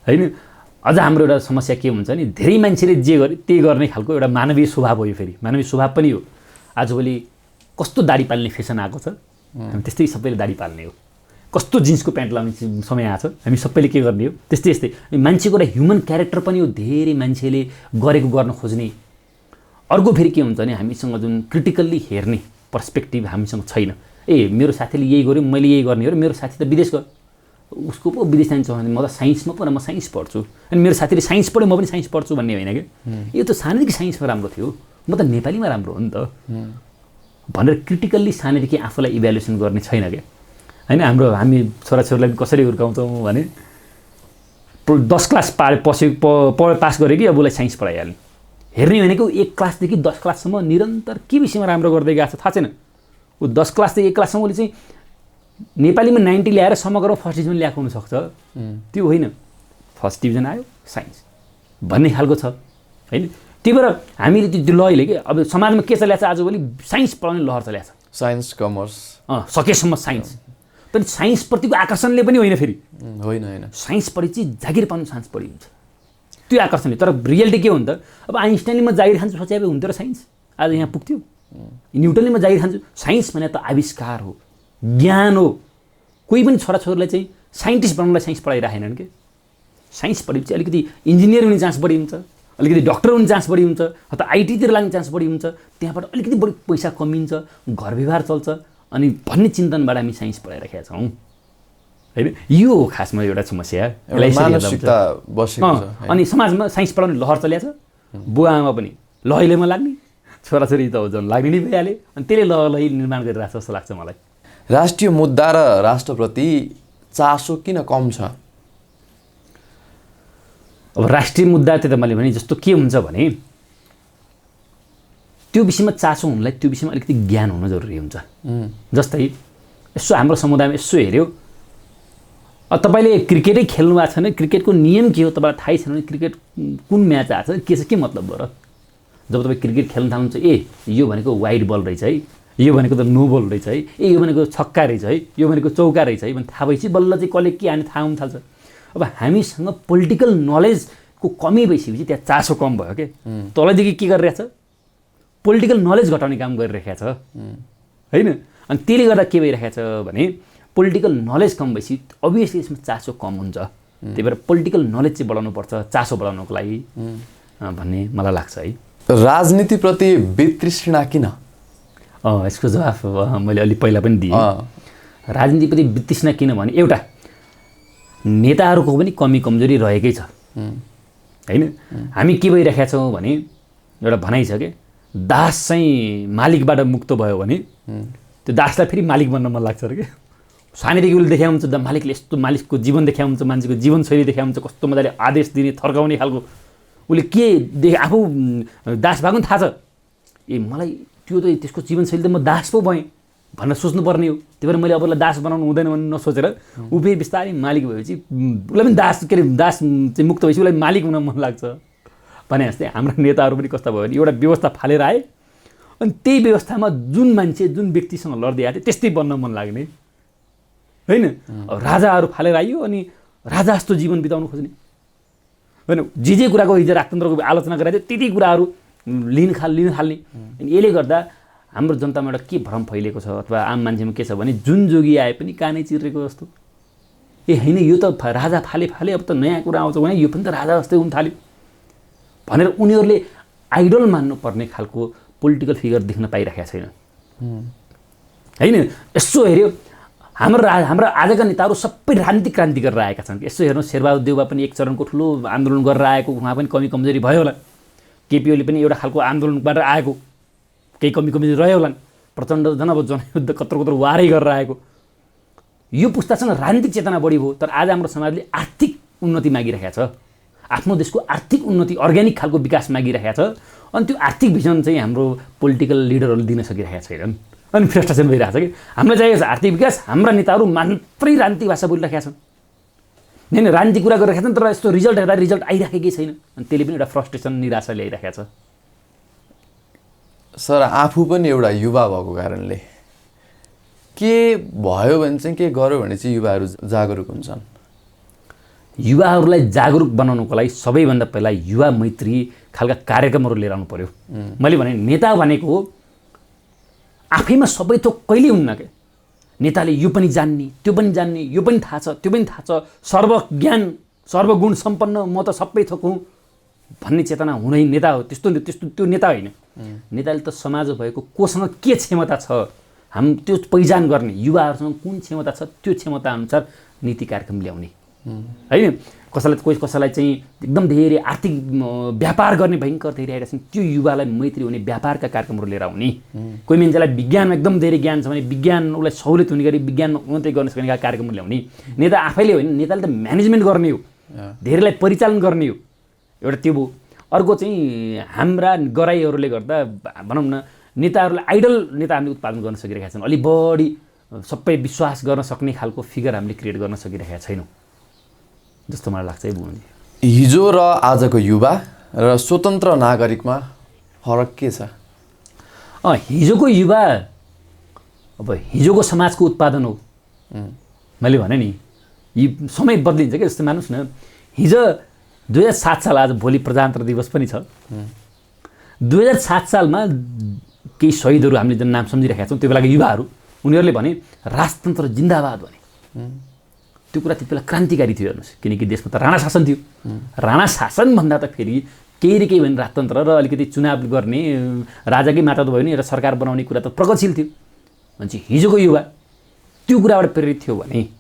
होइन। अझ हाम्रो एउटा समस्या के हुन्छ नि, धेरै मान्छेले जे गरे त्यही गर्ने खालको एउटा मानवीय स्वभाव हो। यो फेरि मानवीय स्वभाव पनि हो। आजभोलि कस्तो दाढी पाल्ने फेसन आएको छ, हामी त्यस्तै सबैले दाढी पाल्ने हो। कस्तो जिन्सको प्यान्ट लाउने समय आएको छ, हामी सबैले के गर्ने हो त्यस्तै यस्तै। मान्छेको एउटा ह्युमन क्यारेक्टर पनि हो, धेरै मान्छेले गरेको गर्न खोज्ने। अर्को फेरि के हुन्छ भने हामीसँग जुन क्रिटिकल्ली हेर्ने पर्सपेक्टिभ हामीसँग छैन। ए मेरो साथीले यही गर्यो मैले यही गर्ने हो र मेरो साथी त विदेश गयो, उसको पो विदेश जान्छ भने म त साइन्समा पो, म साइन्स पढ्छु, अनि मेरो साथीले साइन्स पढ्यो म पनि साइन्स पढ्छु भन्ने होइन कि। यो त सानैदेखि साइन्समा राम्रो थियो, म त नेपालीमा राम्रो हो नि त भनेर क्रिटिकल्ली सानैदेखि आफूलाई इभ्यालुएसन गर्ने छैन क्या होइन। हामी छोराछोरीलाई कसरी हुर्काउँछौँ भने 10 क्लास पास गऱ्यो कि अब उसलाई साइन्स पढाइहाल्ने। हेर्ने भनेको 1 क्लासदेखि 10 क्लाससम्म निरन्तर के विषयमा राम्रो गर्दै गएको छ थाहा छैन। ऊ 10 क्लासदेखि 1 क्लाससम्म उसले चाहिँ नेपालीमा 90 ल्याएर समग्रमा फर्स्ट डिभिजन ल्याएको हुनसक्छ, त्यो होइन फर्स्ट डिभिजन आयो साइन्स भन्ने खालको छ होइन। त्यही भएर हामीले त्यो लयले के अब समाजमा के चलिरहेको छ, आजभोलि साइन्स पढाउने लहर चलिरहेको छ, साइन्स कमर्स सकेसम्म साइन्स पनि। साइन्सप्रतिको आकर्षणले पनि होइन फेरि, होइन साइन्सपट्टि चाहिँ जागिर पाउनु चान्स बढी हुन्छ, त्यो आकर्षणले। तर रियालिटी के हो नि त, अब आइन्स्टाइनले म जागिर खान्छु सोचे हुन्थ्यो र साइन्स आज यहाँ पुग्थ्यो। न्युटनले म जागिर खान्छु, साइन्स भने त आविष्कार हो, ज्ञान हो। कोही पनि छोराछोरीलाई चाहिँ साइन्टिस्ट बनाउनलाई साइन्स पढाइराखेनन् कि। साइन्स पढेपछि चाहिँ अलिकति इन्जिनियर हुने चान्स बढी हुन्छ, अलिकति डक्टर हुने चान्स बढी हुन्छ, अथवा आइटीतिर लाग्ने चान्स बढी हुन्छ, त्यहाँबाट अलिकति बढी पैसा कमिन्छ, घर व्यवहार चल्छ अनि भन्ने चिन्तनबाट हामी साइन्स पढाइराखेका छौँ होइन। यो हो खासमा एउटा समस्या। मानसिकता बसेको छ अनि समाजमा साइन्स पढाउने लहर चलिएको छ, बुवा आमा पनि लैलेमा लाग्ने, छोराछोरी त झन् लाग्ने नै भइहाल्यो। अनि त्यसले लही निर्माण गरिरहेको छ जस्तो लाग्छ मलाई। राष्ट्रिय मुद्दा र राष्ट्रप्रति चासो किन कम छ? अब राष्ट्रिय मुद्दा त्यो त मैले भने जस्तो के हुन्छ भने त्यो विषयमा चासो हुनुलाई त्यो विषयमा अलिकति ज्ञान हुन जरुरी हुन्छ। जस्तै यसो हाम्रो समुदायमा यसो हेऱ्यो, तपाईँले क्रिकेटै खेल्नु भएको छैन, क्रिकेटको नियम के हो तपाईँलाई थाहै छैन भने क्रिकेट कुन म्याच आएको छ के छ के मतलब भयो र? जब तपाईँ क्रिकेट खेल्न थाल्नुहुन्छ, ए यो भनेको वाइड बल रहेछ है, यो भनेको त नो बल रहेछ है, ए यो भनेको छक्का रहेछ है, यो भनेको चौका रहेछ है भने थाहा भएपछि बल्ल चाहिँ कसले के हाने थाहा हुन थाल्छ। अब हामीसँग पोलिटिकल नलेजको कमी भइसकेपछि त्यहाँ चासो कम भयो के। तलदेखि के गरिरहेछ, पोलिटिकल नलेज घटाउने काम गरिरहेको छ होइन। अनि त्यसले गर्दा के भइरहेको छ भने पोलिटिकल नलेज कम भएपछि अभियसली यसमा चासो कम हुन्छ। त्यही भएर पोलिटिकल नलेज चाहिँ बढाउनुपर्छ चासो बढाउनको लागि भन्ने मलाई लाग्छ है। राजनीतिप्रति वितृष्णा किन? यसको जवाफ मैले अलि पहिला पनि दिएँ। राजनीतिप्रति वितृष्णा किन भने एउटा नेताहरूको पनि कमी कमजोरी रहेकै छ होइन। हामी के भइरहेका छौँ भने एउटा भनाइ छ कि दास चाहिँ मालिकबाट मुक्त भयो भने त्यो दासलाई फेरि मालिक बन्न मन लाग्छ अरे के। सानैदेखि उसले देखाएको हुन्छ मालिकले यस्तो मालिकको जीवन देखाएको हुन्छ, मान्छेको जीवनशैली देखाएको हुन्छ, कस्तो मजाले आदेश दिने थर्काउने खालको। उसले के आफू दास भएको पनि थाहा छ, ए मलाई त्यो त त्यसको जीवनशैली त म दास पो भएँ भनेर सोच्नुपर्ने हो। त्यही भएर मैले अब उसलाई दास बनाउनु हुँदैन भन्ने नसोचेर ऊ फेरि बिस्तारै मालिक भएपछि उसलाई पनि दास के अरे दास चाहिँ मुक्त भएपछि उसलाई मालिक हुन मन लाग्छ भने जस्तै हाम्रा नेताहरू पनि कस्ता भयो भने एउटा व्यवस्था फालेर आए अनि त्यही व्यवस्थामा जुन मान्छे जुन व्यक्तिसँग लड्दै आए त्यस्तै बन्न मन लाग्ने होइन। राजाहरू फालेर आइयो अनि राजा जस्तो जीवन बिताउनु खोज्ने होइन। जे कुराको हिजो राजतन्त्रको आलोचना गराइदियो त्यति कुराहरू लिन थाल्ने। अनि यसले गर्दा हाम्रो जनतामा एउटा के भ्रम फैलिएको छ अथवा आम मान्छेमा के छ भने जुन जोगी आए पनि कानै चिरेको जस्तो, ए होइन यो त राजा फाले अब त नयाँ कुरा आउँछ भने यो पनि त राजा जस्तै हुन थाल्यो भनेर उनीहरूले आइडल मान्नुपर्ने खालको पोलिटिकल फिगर देख्न पाइरहेका छैन होइन। यसो हेऱ्यो हाम्रो आजका नेताहरू सबै राजनीतिक क्रान्ति गरेर आएका छन्। यसो हेर्नु शेरबहादुर देउवा पनि एक चरणको ठुलो आन्दोलन गरेर आएको, उहाँ पनि कमी कमजोरी भयो होला। केपी ओली पनि एउटा खालको आन्दोलनबाट आएको, केही कमी कमजोरी रह्यो होला। प्रचण्ड झन् अब जनयुद्ध कत्रो वारै गरेर आएको। यो पुस्तासँग राजनीतिक चेतना बढी भयो, तर आज हाम्रो समाजले आर्थिक उन्नति मागिरहेको छ, आफ्नो देशको आर्थिक उन्नति अर्ग्यानिक खालको विकास मागिरहेको छ। अनि त्यो आर्थिक भिजन चाहिँ हाम्रो पोलिटिकल लिडरहरूले दिन सकिरहेका छैनन्। अनि फ्रस्ट्रेसन भइरहेको छ कि हामीलाई चाहिएको छ आर्थिक विकास, हाम्रा नेताहरू मात्रै राजनीतिक भाषा बोलिरहेका छन्, होइन राजनीतिक कुरा गरिरहेका छन्, तर यस्तो रिजल्ट हेर्दा रिजल्ट आइरहेकै छैन। अनि त्यसले पनि एउटा फ्रस्ट्रेसन निराशा ल्याइरहेको छ। सर आफू पनि एउटा युवा भएको कारणले के भयो भने चाहिँ के गर्यो भने चाहिँ युवाहरू जागरुक हुन्छन्? युवाहरूलाई जागरुक बनाउनको लागि सबैभन्दा पहिला युवा मैत्री खालका कार्यक्रमहरू लिएर आउनु पर्यो। मैले भने नेता भनेको आफैमा सबै थोक कहिले हुन्न के। नेताले यो पनि जान्ने त्यो पनि जान्ने, यो पनि थाहा छ त्यो पनि थाहा छ, सर्वज्ञान सर्वगुण सम्पन्न म त सबै थोक हुँ भन्ने चेतना हुनै नेता हो। त्यस्तो त्यो नेता होइन। नेताले त समाज भएको कोसँग के क्षमता छ त्यो पहिचान गर्ने, युवाहरूसँग कुन क्षमता छ त्यो क्षमता अनुसार नीति कार्यक्रम ल्याउने होइन। कसैलाई चाहिँ एकदम धेरै आर्थिक व्यापार गर्ने भयङ्कर धेरै आइरहेका छन्, त्यो युवालाई मैत्री हुने व्यापारका कार्यक्रमहरू लिएर आउने। कोही मान्छेलाई विज्ञानमा एकदम धेरै ज्ञान छ भने विज्ञान उसलाई सहुलियत हुने गरी विज्ञानमा उन्नति गर्न सक्ने कार्यक्रम ल्याउने। नेता आफैले होइन, नेताले त म्यानेजमेन्ट गर्ने हो, धेरैलाई परिचालन गर्ने हो, एउटा त्यो भयो। अर्को चाहिँ हाम्रा गराइहरूले गर्दा भनौँ न नेताहरूलाई आइडल नेता हामीले उत्पादन गर्न सकिरहेका छन्। अलि बढी सबै विश्वास गर्न सक्ने खालको फिगर हामीले क्रिएट गर्न सकिरहेका छैनौँ जस्तो मलाई लाग्छ है बुझ्नु। हिजो र आजको युवा र स्वतन्त्र नागरिकमा फरक के छ? हिजोको युवा अब हिजोको समाजको उत्पादन हो। मैले भने नि यी समय बदलिन्छ क्या। जस्तै मानुस् न हिजो 2007 साल, आज भोलि प्रजातन्त्र दिवस पनि छ। 2007 सालमा केही शहीदहरू हामीले जुन नाम सम्झिरहेका छौँ त्यो बेलाका युवाहरू, उनीहरूले भने राजतन्त्र जिन्दाबाद भने। त्यो कुरा त्यति बेला क्रान्तिकारी थियो हेर्नुहोस्, किनकि देशमा त राणा शासन थियो। राणा शासनभन्दा त फेरि केही न केही भने राजतन्त्र र अलिकति चुनाव गर्ने राजाकै माता त भयो नि, एउटा सरकार बनाउने कुरा त प्रगतिशील थियो। भने चाहिँ हिजोको युवा त्यो कुराबाट प्रेरित थियो भने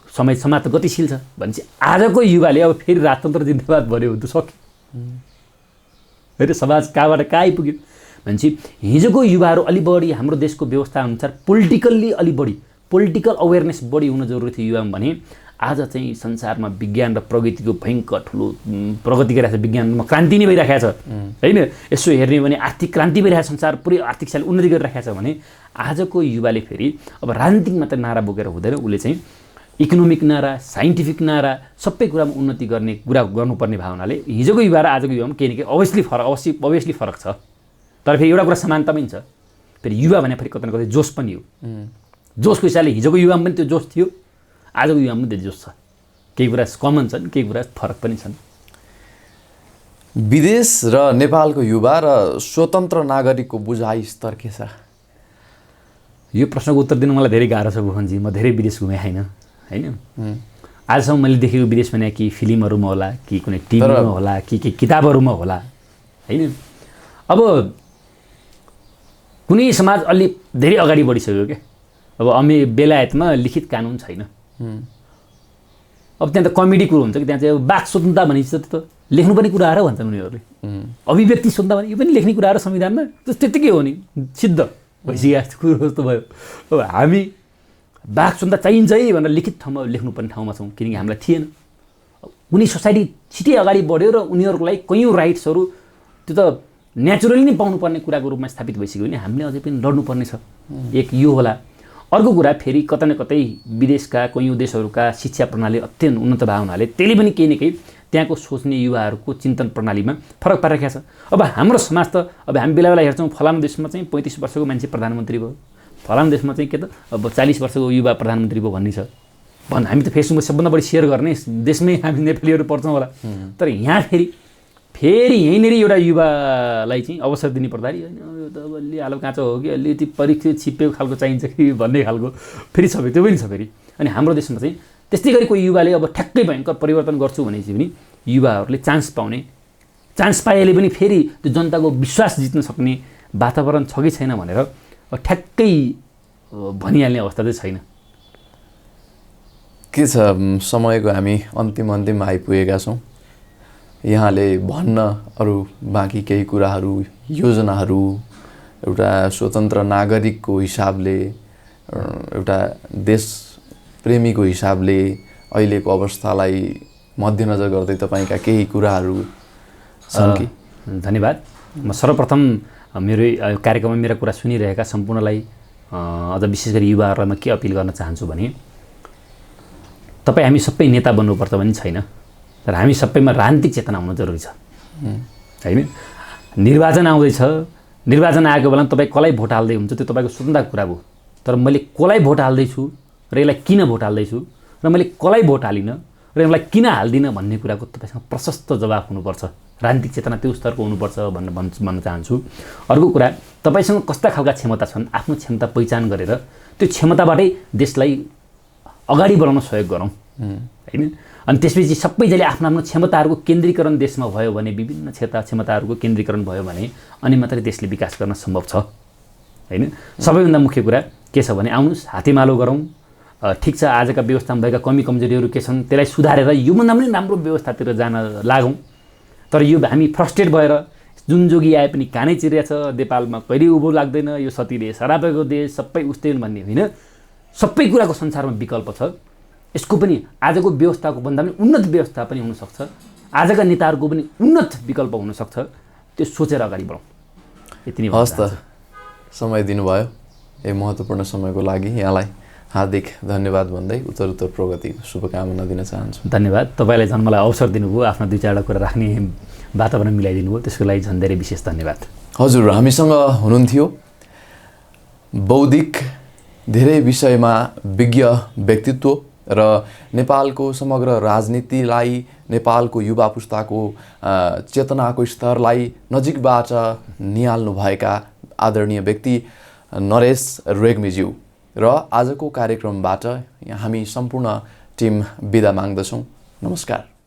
समाज त गतिशील छ भने चाहिँ आजको युवाले अब फेरि राजतन्त्र जिन्दाबाद भन्यो भने त सक्यो होइन समाज कहाँबाट कहाँ आइपुग्यो भनेपछि हिजोको युवाहरू अलि बढी हाम्रो देशको व्यवस्था अनुसार पोलिटिकल्ली अलि बढी पोलिटिकल अवेरनेस बढी हुन जरुरी थियो युवामा भने आज चाहिँ संसारमा विज्ञान र प्रगतिको भयङ्कर ठुलो प्रगति गरिरहेको छ, विज्ञानमा क्रान्ति नै भइरहेको छ होइन। यसो हेर्ने भने आर्थिक क्रान्ति भइरहेको छ, संसार पुरै आर्थिक साल उन्नति गरिरहेको छ भने आजको युवाले फेरि अब राजनीतिक मात्र नारा बोकेर हुँदैन, उसले चाहिँ इकोनोमिक नारा, साइन्टिफिक नारा, सबै कुरामा उन्नति गर्ने कुरा गर्नुपर्ने भावनाले हिजोको युवा र आजको युवामा केही न केही अभियसली फरक छ। तर फेरि एउटा कुरा समानता पनि छ, फेरि युवा भने फेरि कतै न कतै जोस पनि हो। जोसको हिसाबले हिजोको युवामा पनि त्यो जोस थियो, आजको युवामा पनि त्यो जोस छ। केही कुरा कमन छन्, केही कुरा फरक पनि छन्। विदेश र नेपालको युवा र स्वतन्त्र नागरिकको बुझाइ स्तर के छ? यो प्रश्नको उत्तर दिनु मलाई धेरै गाह्रो छ भुवनजी। म धेरै विदेश घुमेँ होइन। आजसम्म मैले देखेको विदेश भने कि फिल्महरूमा होला, कि कुनै टिभीमा होला, कि किताबहरूमा होला होइन। अब कुनै समाज अलि धेरै अगाडि बढिसक्यो क्या। अब बेलायतमा लिखित कानुन छैन। अब त्यहाँ त कमेडी कुरो हुन्छ कि त्यहाँ चाहिँ वाक स्वतन्त्रता भनिन्छ, त्यो त लेख्नुपर्ने कुराहरू भन्छन् उनीहरूले। अभिव्यक्ति स्वतन्त्रता भने यो पनि लेख्ने कुराहरू संविधानमा त्यत्तिकै हो नि, सिद्ध भइसकेको कुरो जस्तो भयो। अब हामी वाक स्वतन्त्रता चाहिन्छ है भनेर लिखित ठाउँमा लेख्नुपर्ने ठाउँमा छौँ, किनकि हामीलाई थिएन। कुनै सोसाइटी छिटै अगाडि बढ्यो र उनीहरूको लागि कैयौँ राइट्सहरू त्यो त नेचुरली नै पाउनुपर्ने कुराको रूपमा स्थापित भइसक्यो भने हामीले अझै पनि लड्नुपर्ने छ। एक यो होला। अर्को कुरा फेरि कतै न कतै विदेशका कैयौँ देशहरूका शिक्षा प्रणाली अत्यन्त उन्नत भए हुनाले त्यसले पनि केही न केही त्यहाँको सोच्ने युवाहरूको चिन्तन प्रणालीमा फरक पारिरहेको छ। अब हाम्रो समाज त अब हामी बेला बेला हेर्छौँ फलानु देशमा चाहिँ 35 वर्षको मान्छे प्रधानमन्त्री भयो, फलानु देशमा चाहिँ के त अब 40 वर्षको युवा प्रधानमन्त्री भयो भन्ने छ। हामी त फेसबुकमा सबभन्दा बढी सेयर गर्ने देशमै हामी नेपालीहरू पर्छौँ होला। तर यहाँ फेरि यहीँनिर एउटा युवालाई चाहिँ अवसर दिनु पर्दाखेरि होइन यो त अब अलि आलो काँचो हो कि अलिकति परीक्षा छिप्पेको खालको चाहिन्छ कि भन्ने खालको फेरि छ, त्यो पनि छ फेरि। अनि हाम्रो देशमा चाहिँ त्यस्तै गरी कोही युवाले अब ठ्याक्कै भयङ्कर परिवर्तन गर्छु भने चाहिँ पनि युवाहरूले चान्स पाएले पनि फेरि त्यो जनताको विश्वास जित्न सक्ने वातावरण छ कि छैन भनेर ठ्याक्कै भनिहाल्ने अवस्था चाहिँ छैन। के छ, समयको हामी अन्तिम आइपुगेका छौँ। यहाँले भन्न अरू बाँकी केही कुराहरू, योजनाहरू एउटा स्वतन्त्र नागरिकको हिसाबले, एउटा देश प्रेमीको हिसाबले अहिलेको अवस्थालाई मध्यनजर गर्दै तपाईँका केही कुराहरू छन् कि? धन्यवाद। म सर्वप्रथम मेरो कार्यक्रममा मेरा कुरा सुनिरहेका सम्पूर्णलाई अझ विशेष गरी युवाहरूलाई म के अपिल गर्न चाहन्छु भने तपाईँ हामी सबै नेता बन्नुपर्छ भन्ने छैन, तर हामी सबैमा राजनीतिक चेतना हुन जरुरी छ होइन। निर्वाचन आउँदैछ, निर्वाचन आएको बेलामा तपाईँ कसलाई भोट हाल्दै हुन्छ त्यो तपाईँको स्वतन्त्र कुरा हो। तर मैले कसलाई भोट हाल्दैछु र यसलाई किन भोट हाल्दैछु र मैले कसलाई भोट हालिनँ र यसलाई किन हाल्दिनँ भन्ने कुराको तपाईँसँग प्रशस्त जवाफ हुनुपर्छ। राजनीतिक चेतना त्यो स्तरको हुनुपर्छ भन्न चाहन्छु। अर्को कुरा, तपाईँसँग कस्ता खालका क्षमता छन्, आफ्नो क्षमता पहिचान गरेर त्यो क्षमताबाटै देशलाई अगाडि बढाउन सहयोग गरौँ होइन। अनि त्यसपछि सबैजनाले आफ्नो आफ्नो क्षमताहरूको केन्द्रीकरण देशमा भयो भने, विभिन्न क्षमताहरूको केन्द्रीकरण भयो भने अनि मात्रै देशले विकास गर्न सम्भव छ होइन। सबैभन्दा मुख्य कुरा के छ भने आउनुहोस् हातेमालो गरौँ। ठिक छ, आजका व्यवस्थामा भएका कमी कमजोरीहरू के छन् त्यसलाई सुधारेर योभन्दा पनि राम्रो व्यवस्थातिर जान लागौँ। तर यो हामी फ्रस्ट्रेट भएर जुन जोगी आए पनि कानै चिरिरहेछ, नेपालमा कहिले उँभो लाग्दैन, यो सतीले सरापेको देश, सबै उस्तै भन्ने होइन। सबै कुराको संसारमा विकल्प छ। यसको पनि आजको व्यवस्थाको भन्दा पनि उन्नत व्यवस्था पनि हुनसक्छ, आजका नेताहरूको पनि उन्नत विकल्प हुनसक्छ। त्यो सोचेर अगाडि बढौँ। यति नै। हस् त, समय दिनुभयो। यो महत्त्वपूर्ण समयको लागि यहाँलाई हार्दिक धन्यवाद भन्दै उत्तरोत्तर प्रगतिको शुभकामना दिन चाहन्छु। धन्यवाद। तपाईँलाई झन् मलाई अवसर दिनुभयो, आफ्ना दुई चारवटा कुरा राख्ने वातावरण मिलाइदिनु भयो, त्यसको लागि झन् धेरै विशेष धन्यवाद। हजुर, हामीसँग हुनुहुन्थ्यो बौद्धिक धेरै विषयमा विज्ञ व्यक्तित्व र नेपालको समग्र राजनीतिलाई, नेपालको युवा पुस्ताको चेतनाको स्तरलाई नजिकबाट निहाल्नुभएका आदरणीय व्यक्ति नरेश रेग्मीज्यू र आजको कार्यक्रमबाट हामी सम्पूर्ण टिम बिदा माग्दछौँ। नमस्कार।